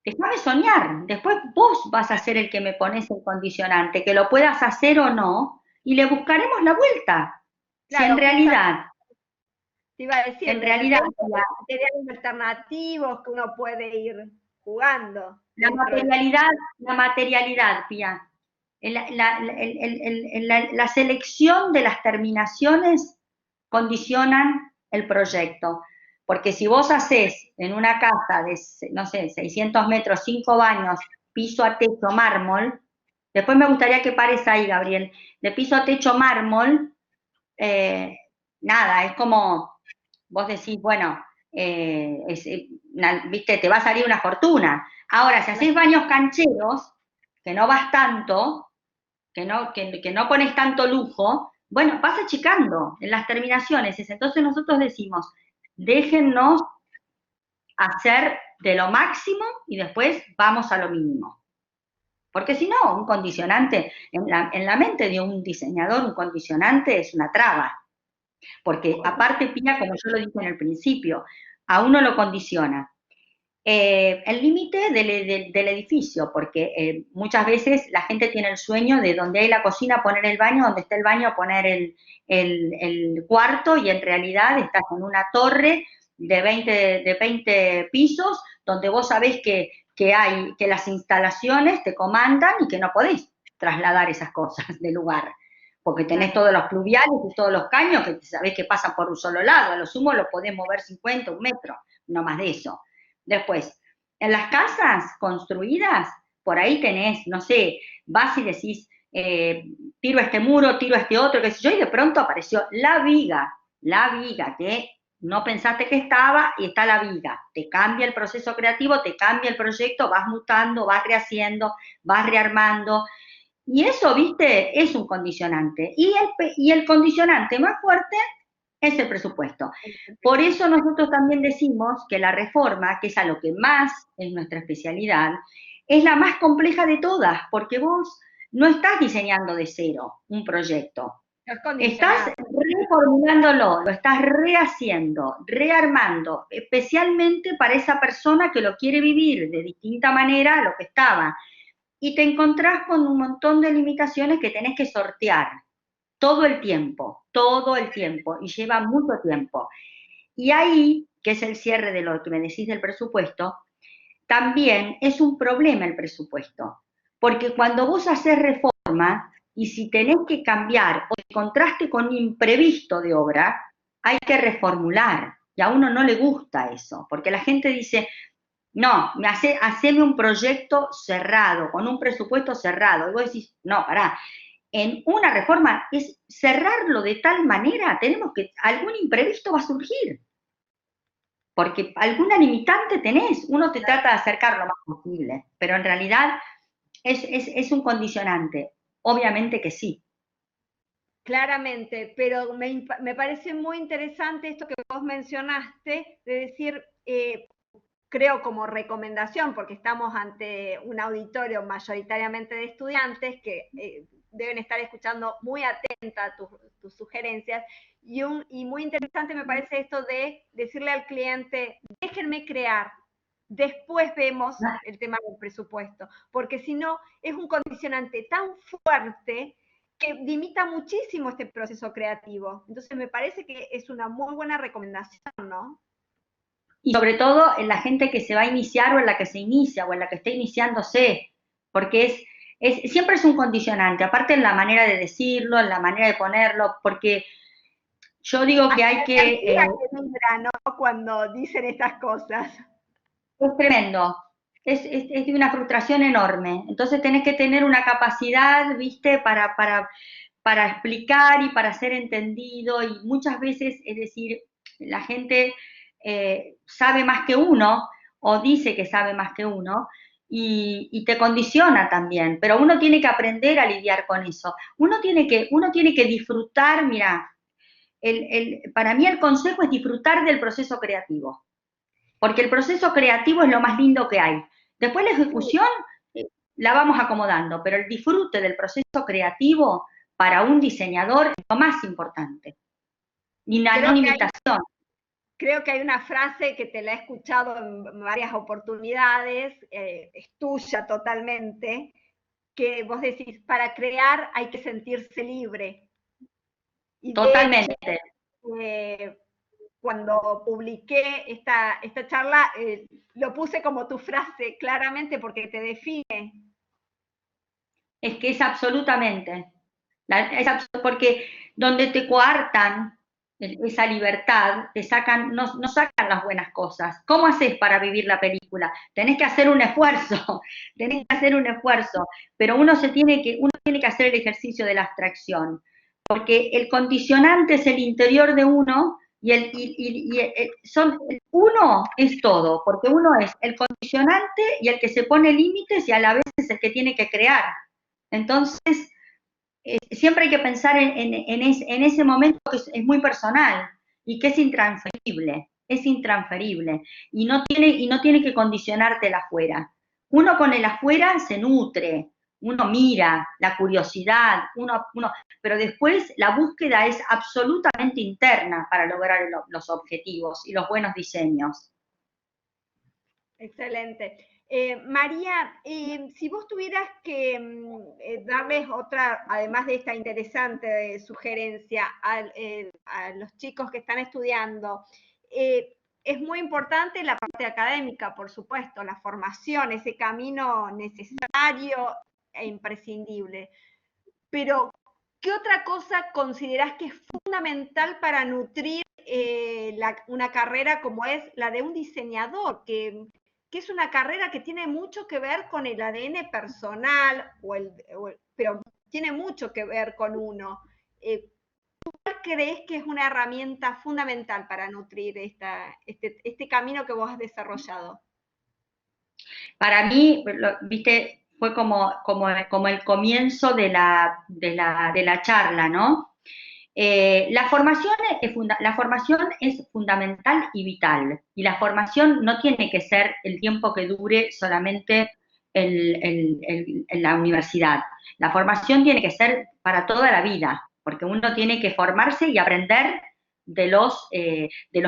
déjame soñar, después vos vas a ser el que me pones el condicionante, que lo puedas hacer o no, y le buscaremos la vuelta. Si en claro, justamente realidad, te iba a decir, en de realidad, repente hay materiales alternativos que uno puede ir jugando la dentro de... materialidad, Pía, la selección de las terminaciones condicionan el proyecto. Porque si vos haces en una casa de, no sé, 600 metros, 5 baños, piso a techo, mármol, después me gustaría que pares ahí, Gabriel, de piso a techo, mármol, nada, es como, vos decís, bueno, viste, te va a salir una fortuna. Ahora, si haces baños cancheros, que no vas tanto, que no pones tanto lujo, bueno, vas achicando en las terminaciones. Entonces nosotros decimos, déjennos hacer de lo máximo y después vamos a lo mínimo. Porque si no, un condicionante, en la mente de un diseñador, un condicionante es una traba. Porque aparte, Pía, como yo lo dije en el principio, a uno lo condiciona el límite del edificio, porque muchas veces la gente tiene el sueño de donde hay la cocina poner el baño, donde está el baño poner el cuarto, y en realidad estás en una torre de 20 pisos, donde vos sabés que las instalaciones te comandan y que no podés trasladar esas cosas del lugar, porque tenés todos los pluviales y todos los caños que sabés que pasan por un solo lado, a lo sumo lo podés mover 50, un metro, no más de eso. Después, en las casas construidas, por ahí tenés, no sé, vas y decís, tiro este muro, tiro este otro, qué sé yo, y de pronto apareció la viga, que no pensaste que estaba y está la viga. Te cambia el proceso creativo, te cambia el proyecto, vas mutando, vas rehaciendo, vas rearmando. Y eso, viste, es un condicionante. Y el condicionante más fuerte es el presupuesto. Por eso nosotros también decimos que la reforma, que es a lo que más es nuestra especialidad, es la más compleja de todas, porque vos no estás diseñando de cero un proyecto. Estás reformulándolo, lo estás rehaciendo, rearmando, especialmente para esa persona que lo quiere vivir de distinta manera a lo que estaba. Y te encontrás con un montón de limitaciones que tenés que sortear todo el tiempo, y lleva mucho tiempo. Y ahí, que es el cierre de lo que me decís del presupuesto, también es un problema el presupuesto, porque cuando vos haces reforma, y si tenés que cambiar o te encontraste con un imprevisto de obra, hay que reformular, y a uno no le gusta eso, porque la gente dice, no, haceme un proyecto cerrado, con un presupuesto cerrado, y vos decís, no, pará, en una reforma es cerrarlo de tal manera, algún imprevisto va a surgir, porque alguna limitante tenés, uno te trata de acercar lo más posible, pero en realidad es un condicionante, obviamente que sí. claramente, pero me parece muy interesante esto que vos mencionaste, de decir, creo como recomendación, porque estamos ante un auditorio mayoritariamente de estudiantes que deben estar escuchando muy atenta a tus sugerencias, y muy interesante me parece esto de decirle al cliente, déjenme crear, después vemos el tema del presupuesto, porque si no es un condicionante tan fuerte que limita muchísimo este proceso creativo. Entonces me parece que es una muy buena recomendación, ¿no? Y sobre todo en la gente que se va a iniciar o en la que se inicia o en la que está iniciándose, porque siempre es un condicionante, aparte en la manera de decirlo, en la manera de ponerlo, porque yo digo que hay que... que vibra, ¿no? Cuando dicen estas cosas. Es tremendo, es de una frustración enorme, entonces tenés que tener una capacidad, viste, para explicar y para ser entendido, y muchas veces, es decir, la gente sabe más que uno, o dice que sabe más que uno, y te condiciona también, pero uno tiene que aprender a lidiar con eso. Uno tiene que disfrutar, mira, para mí el consejo es disfrutar del proceso creativo, porque el proceso creativo es lo más lindo que hay. Después la ejecución la vamos acomodando, pero el disfrute del proceso creativo para un diseñador es lo más importante. Y la no limitación. Creo que hay una frase que te la he escuchado en varias oportunidades, es tuya totalmente, que vos decís, para crear hay que sentirse libre. Y totalmente. De hecho, cuando publiqué esta charla, lo puse como tu frase claramente porque te define. Es que es absolutamente, porque donde te coartan esa libertad, te sacan, no sacan las buenas cosas. ¿Cómo haces para vivir la película? Tenés que hacer un esfuerzo, tenés que hacer un esfuerzo, pero uno tiene que hacer el ejercicio de la abstracción, porque el condicionante es el interior de uno uno es todo, porque uno es el condicionante y el que se pone límites y a la vez es el que tiene que crear. Entonces, siempre hay que pensar en ese momento que es muy personal y que es intransferible, y no tiene que condicionarte el afuera. Uno con el afuera se nutre, uno mira, la curiosidad, pero después la búsqueda es absolutamente interna para lograr los objetivos y los buenos diseños. Excelente. María, si vos tuvieras que darles otra, además de esta interesante sugerencia a los chicos que están estudiando, es muy importante la parte académica, por supuesto, la formación, ese camino necesario e imprescindible. Pero, ¿qué otra cosa considerás que es fundamental para nutrir una carrera como es la de un diseñador, que es una carrera que tiene mucho que ver con el ADN personal, pero tiene mucho que ver con uno? ¿Cuál crees que es una herramienta fundamental para nutrir este camino que vos has desarrollado? Para mí, viste, fue como el comienzo de la charla, ¿no? La formación es fundamental y vital, y la formación no tiene que ser el tiempo que dure solamente en la universidad. La formación tiene que ser para toda la vida, porque uno tiene que formarse y aprender de los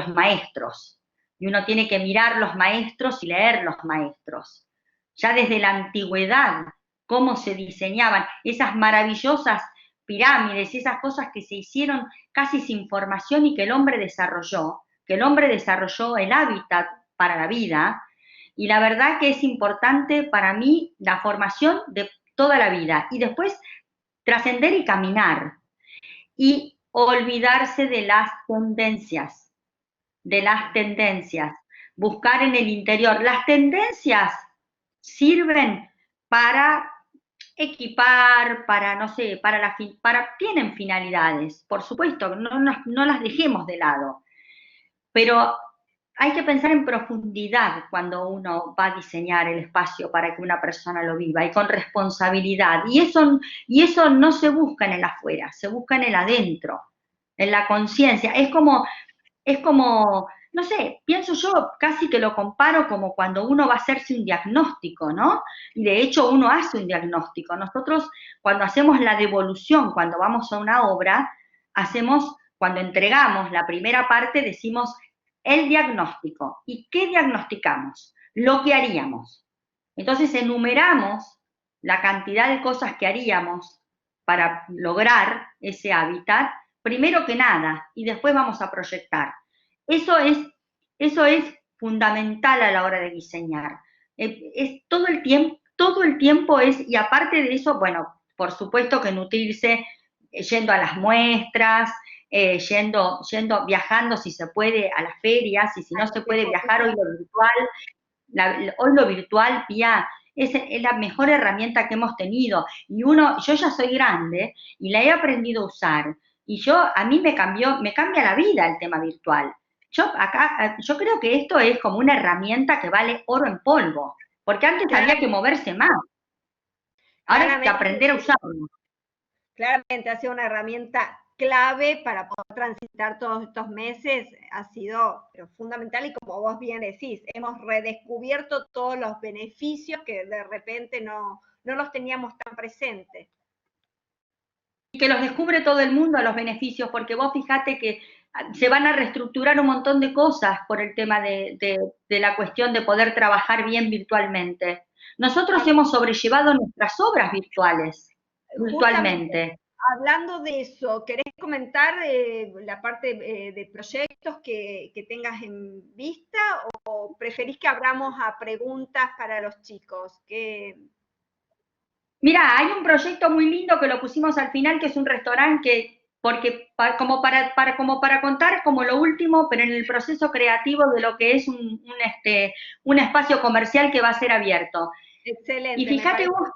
maestros, y uno tiene que mirar los maestros y leer los maestros. Ya desde la antigüedad, cómo se diseñaban esas maravillosas pirámides y esas cosas que se hicieron casi sin formación y que el hombre desarrolló el hábitat para la vida, y la verdad que es importante para mí la formación de toda la vida, y después trascender y caminar, y olvidarse de las tendencias, buscar en el interior. Las tendencias sirven para equipar, para, no sé, tienen finalidades, por supuesto, no las dejemos de lado, pero hay que pensar en profundidad cuando uno va a diseñar el espacio para que una persona lo viva y con responsabilidad. Y eso no se busca en el afuera, se busca en el adentro, en la conciencia. Es como, no sé, pienso yo, casi que lo comparo como cuando uno va a hacerse un diagnóstico, ¿no? Y de hecho uno hace un diagnóstico. Nosotros cuando hacemos la devolución, cuando vamos a una obra, cuando entregamos la primera parte, decimos el diagnóstico. ¿Y qué diagnosticamos? Lo que haríamos. Entonces enumeramos la cantidad de cosas que haríamos para lograr ese hábitat, primero que nada, y después vamos a proyectar. Eso es fundamental a la hora de diseñar. Es todo el tiempo es, y aparte de eso, bueno, por supuesto que nutrirse yendo a las muestras, viajando si se puede a las ferias, y si no se puede viajar, hoy lo virtual, Pía, es la mejor herramienta que hemos tenido. Y yo ya soy grande y la he aprendido a usar. Y a mí me cambia la vida el tema virtual. Yo creo que esto es como una herramienta que vale oro en polvo, porque antes había que moverse más. Ahora hay que aprender a usarlo. Claramente ha sido una herramienta clave para poder transitar todos estos meses, ha sido fundamental y como vos bien decís, hemos redescubierto todos los beneficios que de repente no los teníamos tan presentes. Y que los descubre todo el mundo a los beneficios, porque vos fijate que se van a reestructurar un montón de cosas por el tema de la cuestión de poder trabajar bien virtualmente. Nosotros hemos sobrellevado nuestras obras virtualmente. Hablando de eso, ¿querés comentar la parte de proyectos que tengas en vista o preferís que abramos a preguntas para los chicos? Mira, hay un proyecto muy lindo que lo pusimos al final, que es un restaurante como para contar como lo último, pero en el proceso creativo de lo que es un espacio comercial que va a ser abierto. Excelente. Y fíjate vos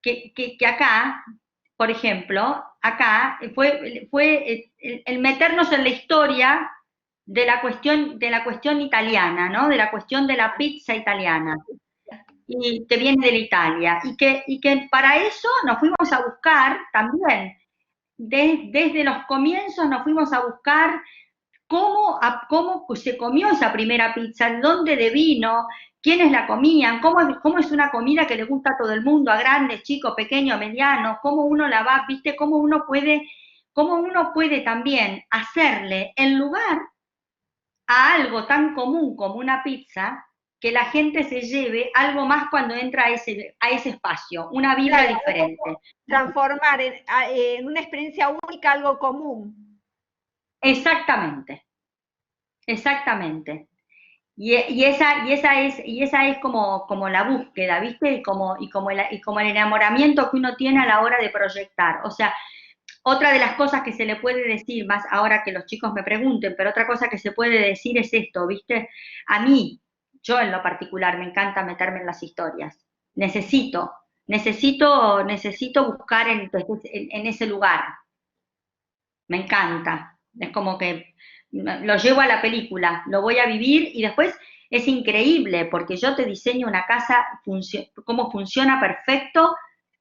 que acá, por ejemplo, acá fue el meternos en la historia de la cuestión italiana, ¿no? De la cuestión de la pizza italiana, y que viene de la Italia, y que para eso nos fuimos a buscar también, desde los comienzos nos fuimos a buscar cómo se comió esa primera pizza, dónde devino, quiénes la comían, cómo es una comida que le gusta a todo el mundo, a grandes, chicos, pequeños, medianos, cómo uno la va, viste, cómo uno puede también hacerle el lugar a algo tan común como una pizza, que la gente se lleve algo más cuando entra a ese espacio, una vibra diferente. Transformar en una experiencia única algo común. Exactamente. Y esa es como la búsqueda, ¿viste? Y como el enamoramiento que uno tiene a la hora de proyectar. O sea, otra de las cosas que se le puede decir, más ahora que los chicos me pregunten, pero otra cosa que se puede decir es esto, ¿viste? A mí, yo en lo particular, me encanta meterme en las historias. Necesito buscar en ese lugar. Me encanta. Es como que lo llevo a la película, lo voy a vivir y después es increíble porque yo te diseño una casa, cómo funciona perfecto,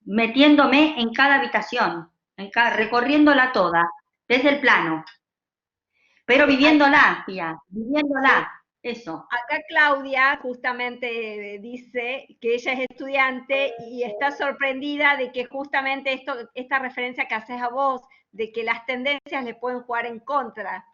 metiéndome en cada habitación, recorriéndola toda, desde el plano, pero viviéndola, tía, viviéndola, eso. Acá Claudia justamente dice que ella es estudiante y está sorprendida de que justamente esta referencia que haces a vos, de que las tendencias le pueden jugar en contra.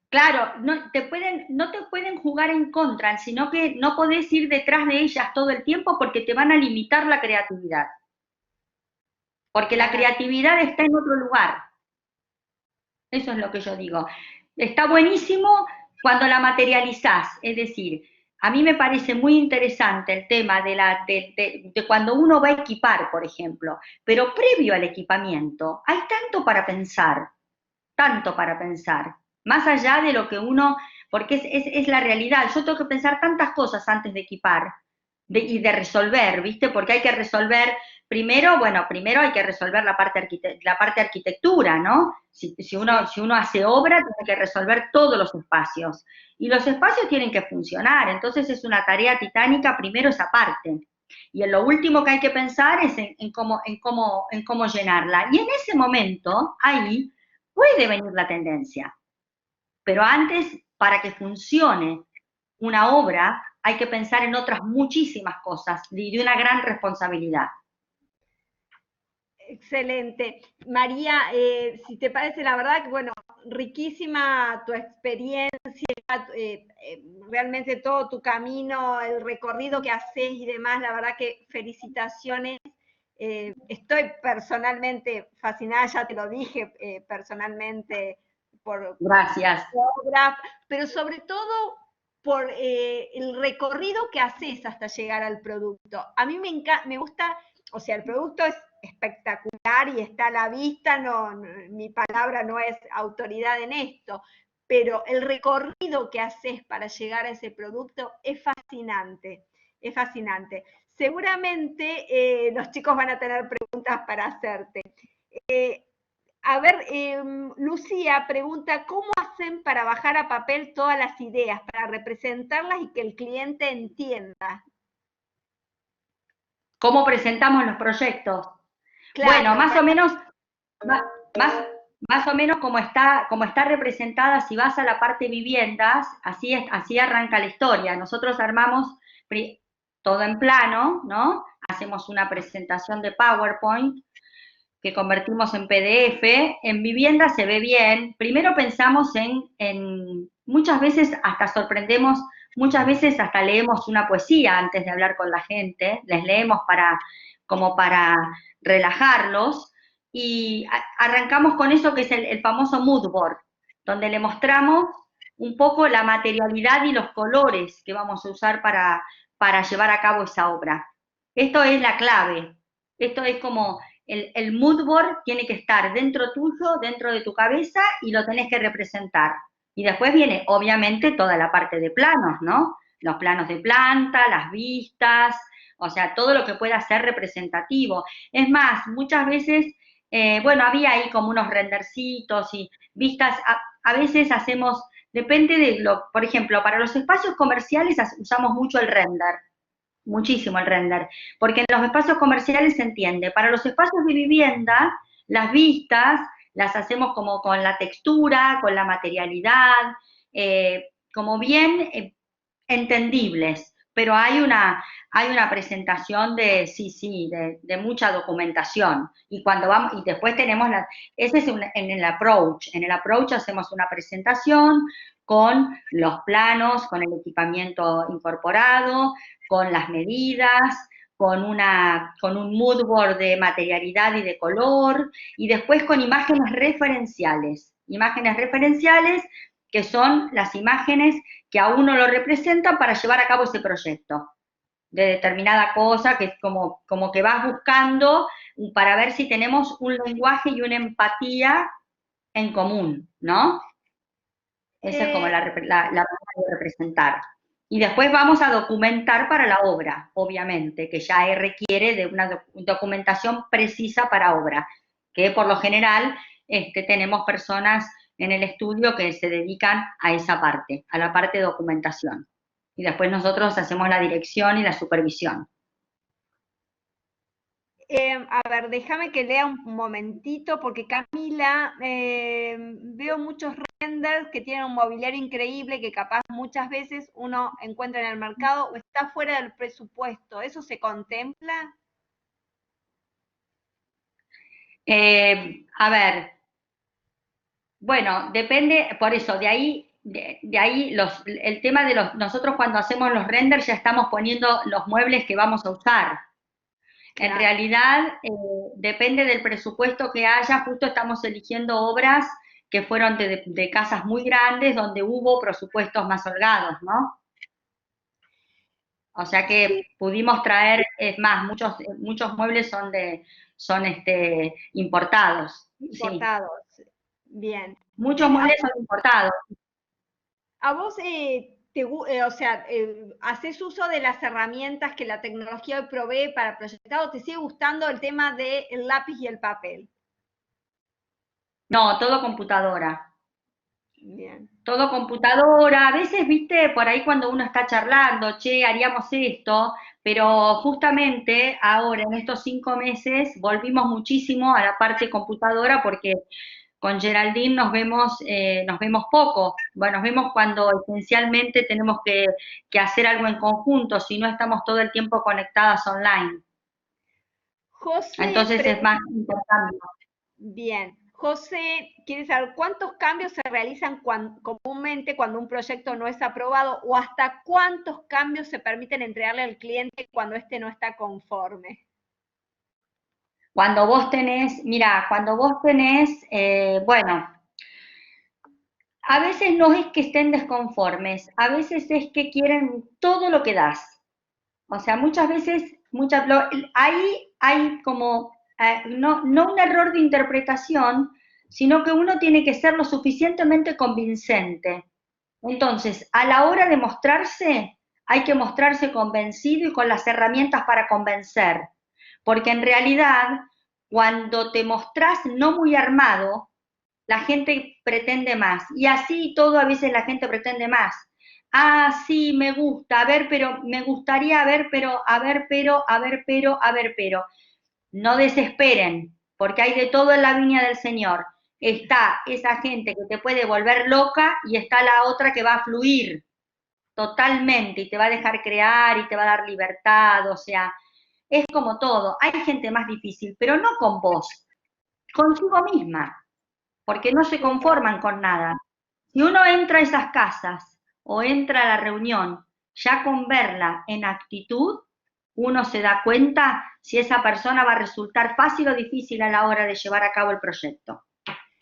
Claro, no te pueden jugar en contra, sino que no podés ir detrás de ellas todo el tiempo porque te van a limitar la creatividad. Porque la creatividad está en otro lugar. Eso es lo que yo digo. Está buenísimo cuando la materializás, es decir, a mí me parece muy interesante el tema de cuando uno va a equipar, por ejemplo, pero previo al equipamiento hay tanto para pensar, más allá de lo que uno, porque es la realidad, yo tengo que pensar tantas cosas antes de equipar y de resolver, ¿viste? Porque hay que resolver primero, bueno, primero hay que resolver la parte arquitectura, ¿no? Si uno hace obra, tiene que resolver todos los espacios. Y los espacios tienen que funcionar, entonces es una tarea titánica primero esa parte. Y en lo último que hay que pensar es en cómo llenarla. Y en ese momento, ahí, puede venir la tendencia. Pero antes, para que funcione una obra, hay que pensar en otras muchísimas cosas y de una gran responsabilidad. Excelente. María, si te parece, la verdad que, bueno, riquísima tu experiencia, realmente todo tu camino, el recorrido que haces y demás, la verdad que felicitaciones. Estoy personalmente fascinada, ya te lo dije personalmente, por Gracias. tu obra, pero sobre todo por el recorrido que haces hasta llegar al producto. A mí me gusta, o sea, el producto es espectacular y está a la vista, mi palabra no es autoridad en esto, pero el recorrido que haces para llegar a ese producto es fascinante, es fascinante. Seguramente los chicos van a tener preguntas para hacerte. Eh, a ver, Lucía pregunta, ¿cómo hacen para bajar a papel todas las ideas, para representarlas y que el cliente entienda? ¿Cómo presentamos los proyectos? Bueno, Claro, más o para... menos, más, más o menos como está representada, si vas a la parte viviendas, así arranca la historia. Nosotros armamos todo en plano, ¿no? Hacemos una presentación de PowerPoint que convertimos en PDF. En vivienda se ve bien. Primero pensamos muchas veces hasta sorprendemos, muchas veces hasta leemos una poesía antes de hablar con la gente, les leemos como para relajarlos, y arrancamos con eso que es el famoso mood board, donde le mostramos un poco la materialidad y los colores que vamos a usar para llevar a cabo esa obra. Esto es la clave. Esto es como el mood board tiene que estar dentro tuyo, dentro de tu cabeza, y lo tenés que representar. Y después viene, obviamente, toda la parte de planos, ¿no? Los planos de planta, las vistas, o sea, todo lo que pueda ser representativo. Es más, muchas veces, bueno, había ahí como unos rendercitos y vistas, a veces hacemos, depende por ejemplo, para los espacios comerciales usamos mucho el render, muchísimo el render, porque en los espacios comerciales se entiende. Para los espacios de vivienda, las vistas las hacemos como con la textura, con la materialidad, como bien entendibles, pero hay una presentación de mucha documentación. Y cuando vamos, y después tenemos ese es en el approach hacemos una presentación con los planos, con el equipamiento incorporado, con las medidas, con un mood board de materialidad y de color, y después con imágenes referenciales que son las imágenes que a uno lo representan para llevar a cabo ese proyecto de determinada cosa, que es como que vas buscando para ver si tenemos un lenguaje y una empatía en común, ¿no? Esa es como la manera de representar. Y después vamos a documentar para la obra, obviamente, que ya requiere de una documentación precisa para obra, que por lo general tenemos personas en el estudio que se dedican a esa parte, a la parte de documentación. Y después nosotros hacemos la dirección y la supervisión. A ver, déjame que lea un momentito, porque Camila, veo muchos renders que tienen un mobiliario increíble que capaz muchas veces uno encuentra en el mercado o está fuera del presupuesto. ¿Eso se contempla? A ver, bueno, depende, por eso, de ahí el tema de nosotros cuando hacemos los renders ya estamos poniendo los muebles que vamos a usar. En Claro. realidad, depende del presupuesto que haya, justo estamos eligiendo obras que fueron de casas muy grandes, donde hubo presupuestos más holgados, ¿no? O sea que pudimos traer, es más, muchos muebles son importados, sí. Importados. Bien. Muchos ¿Y muebles son importados. a vos ¿haces uso de las herramientas que la tecnología hoy provee para proyectar o te sigue gustando el tema del lápiz y el papel? No, todo computadora. Bien. Todo computadora, a veces, viste, por ahí cuando uno está charlando, che, haríamos esto, pero justamente ahora, en estos 5 meses, volvimos muchísimo a la parte computadora porque con Geraldine nos vemos poco. Bueno, nos vemos cuando esencialmente tenemos que hacer algo en conjunto, si no estamos todo el tiempo conectadas online. José, Entonces es más intercambio. bien. José, ¿quiere saber cuántos cambios se realizan comúnmente cuando un proyecto no es aprobado o hasta cuántos cambios se permiten entregarle al cliente cuando éste no está conforme? Cuando vos tenés, mira, cuando vos tenés, bueno, a veces no es que estén desconformes, a veces es que quieren todo lo que das. O sea, muchas veces, ahí hay como, no un error de interpretación, sino que uno tiene que ser lo suficientemente convincente. Entonces, a la hora de mostrarse, hay que mostrarse convencido y con las herramientas para convencer. Porque en realidad, cuando te mostrás no muy armado, la gente pretende más. Y así todo a veces la gente pretende más. Ah, sí, me gusta, a ver, pero, me gustaría, a ver, pero, a ver, pero, a ver, pero, a ver, pero. No desesperen, porque hay de todo en la viña del Señor. Está esa gente que te puede volver loca y está la otra que va a fluir totalmente y te va a dejar crear y te va a dar libertad, o sea, es como todo. Hay gente más difícil, pero no con vos, consigo misma, porque no se conforman con nada. Si uno entra a esas casas o entra a la reunión ya con verla en actitud, uno se da cuenta si esa persona va a resultar fácil o difícil a la hora de llevar a cabo el proyecto,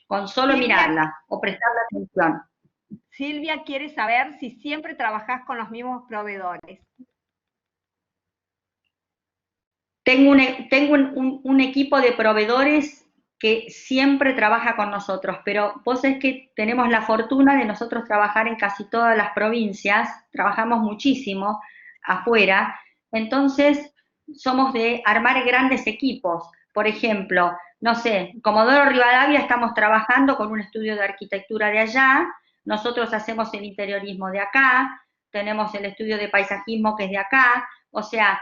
con solo mirarla o prestarle atención. Silvia quiere saber si siempre trabajás con los mismos proveedores. Tengo un equipo de proveedores que siempre trabaja con nosotros, pero vos es que tenemos la fortuna de nosotros trabajar en casi todas las provincias, trabajamos muchísimo afuera, entonces somos de armar grandes equipos. Por ejemplo, no sé, Comodoro Rivadavia estamos trabajando con un estudio de arquitectura de allá, nosotros hacemos el interiorismo de acá, tenemos el estudio de paisajismo que es de acá, o sea,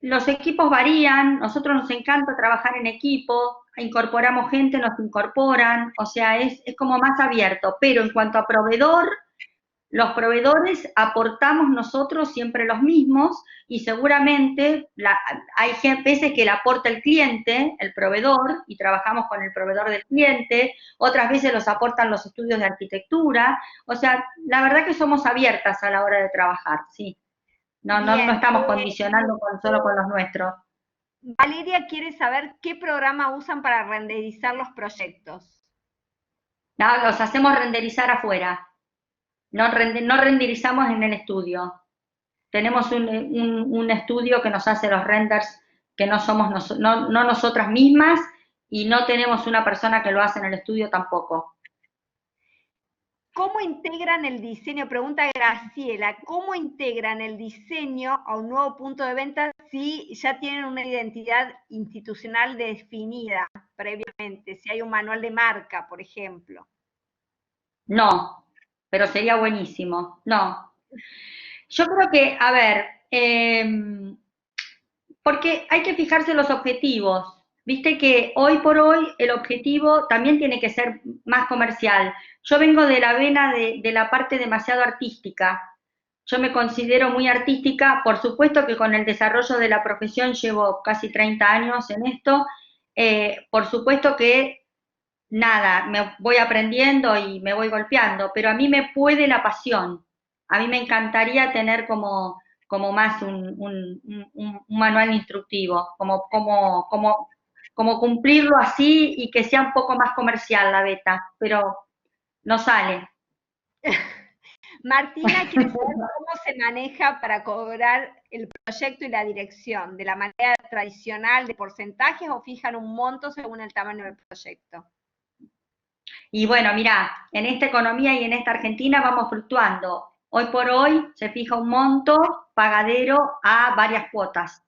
los equipos varían, nosotros nos encanta trabajar en equipo, incorporamos gente, nos incorporan, o sea, es como más abierto, pero en cuanto a proveedor, los proveedores aportamos nosotros siempre los mismos y seguramente hay veces que le aporta el cliente, el proveedor, y trabajamos con el proveedor del cliente, otras veces los aportan los estudios de arquitectura, o sea, la verdad que somos abiertas a la hora de trabajar, sí. No estamos condicionando solo con los nuestros. Valeria quiere saber qué programa usan para renderizar los proyectos. No, los hacemos renderizar afuera. No renderizamos en el estudio. Tenemos un estudio que nos hace los renders que no somos no nosotras mismas y no tenemos una persona que lo hace en el estudio tampoco. ¿Cómo integran el diseño? Pregunta Graciela, ¿cómo integran el diseño a un nuevo punto de venta si ya tienen una identidad institucional definida previamente? Si hay un manual de marca, por ejemplo. No, pero sería buenísimo. No. Yo creo que, a ver, porque hay que fijarse los objetivos. Viste que hoy por hoy el objetivo también tiene que ser más comercial. Yo vengo de la vena de la parte demasiado artística. Yo me considero muy artística, por supuesto que con el desarrollo de la profesión llevo casi 30 años en esto, por supuesto que nada, me voy aprendiendo y me voy golpeando, pero a mí me puede la pasión. A mí me encantaría tener como más un manual instructivo, como cumplirlo así y que sea un poco más comercial la beta, pero no sale. Martina quiere saber cómo se maneja para cobrar el proyecto y la dirección, de la manera tradicional de porcentajes o fijan un monto según el tamaño del proyecto. Y bueno, mira, en esta economía y en esta Argentina vamos fluctuando. Hoy por hoy se fija un monto pagadero a varias cuotas.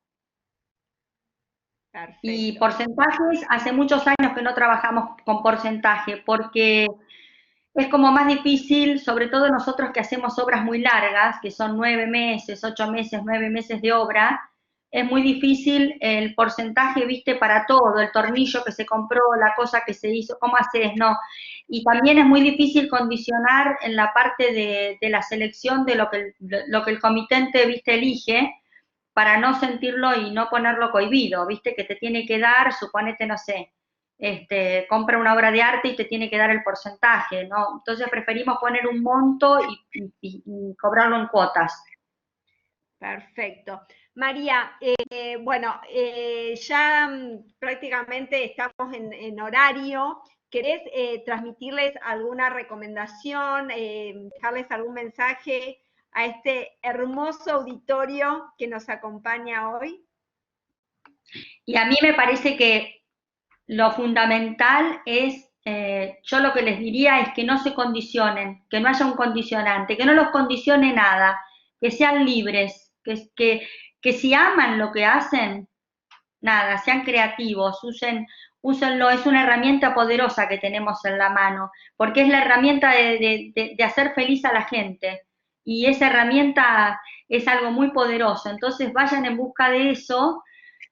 Y Perfecto. porcentajes, hace muchos años que no trabajamos con porcentaje, porque es como más difícil, sobre todo nosotros que hacemos obras muy largas, que son 9 meses, 8 meses, 9 meses de obra, es muy difícil el porcentaje, viste, para todo, el tornillo que se compró, la cosa que se hizo, cómo haces, no. Y también es muy difícil condicionar en la parte de la selección de lo que el comitente, viste, elige, para no sentirlo y no ponerlo cohibido, viste, que te tiene que dar, suponete, no sé, compra una obra de arte y te tiene que dar el porcentaje, ¿no? Entonces preferimos poner un monto y cobrarlo en cuotas. Perfecto. María, bueno, ya prácticamente estamos en horario. ¿Querés transmitirles alguna recomendación, dejarles algún mensaje a este hermoso auditorio que nos acompaña hoy? Y a mí me parece que lo fundamental es, yo lo que les diría es que no se condicionen, que no haya un condicionante, que no los condicione nada, que sean libres, que si aman lo que hacen, nada, sean creativos, úsenlo, es una herramienta poderosa que tenemos en la mano, porque es la herramienta de hacer feliz a la gente. Y esa herramienta es algo muy poderoso. Entonces vayan en busca de eso,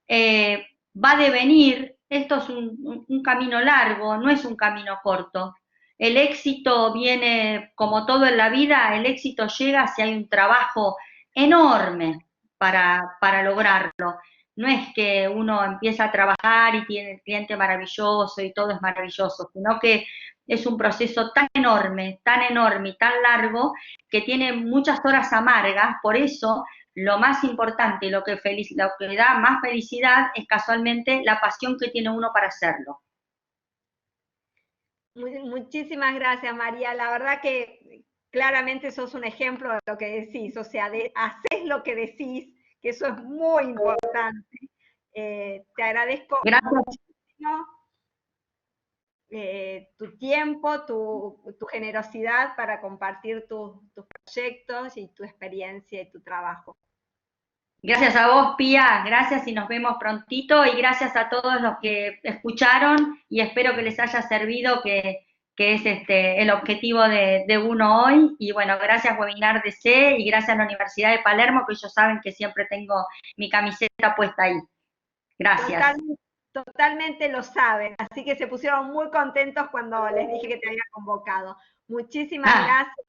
va a devenir, esto es un camino largo, no es un camino corto. El éxito viene, como todo en la vida, el éxito llega si hay un trabajo enorme para lograrlo. No es que uno empieza a trabajar y tiene el cliente maravilloso y todo es maravilloso, sino que es un proceso tan enorme y tan largo que tiene muchas horas amargas. Por eso lo más importante y lo que da más felicidad es casualmente la pasión que tiene uno para hacerlo. Muchísimas gracias, María. La verdad que claramente sos un ejemplo de lo que decís, o sea, haces lo que decís, que eso es muy importante. Te agradezco Gracias, muchísimo tu tiempo, tu generosidad para compartir tus proyectos y tu experiencia y tu trabajo. gracias a vos, Pía, gracias y nos vemos prontito y gracias a todos los que escucharon y espero que les haya servido, que es el objetivo de uno hoy. Y bueno, gracias Webinar DC y gracias a la Universidad de Palermo, que ellos saben que siempre tengo mi camiseta puesta ahí. Gracias. Totalmente lo saben, así que se pusieron muy contentos cuando les dije que te había convocado. Muchísimas Ah, gracias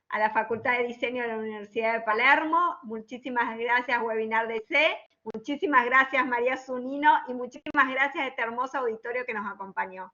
a la Facultad de Diseño de la Universidad de Palermo, muchísimas gracias Webinar DC, muchísimas gracias María Zunino y muchísimas gracias a este hermoso auditorio que nos acompañó.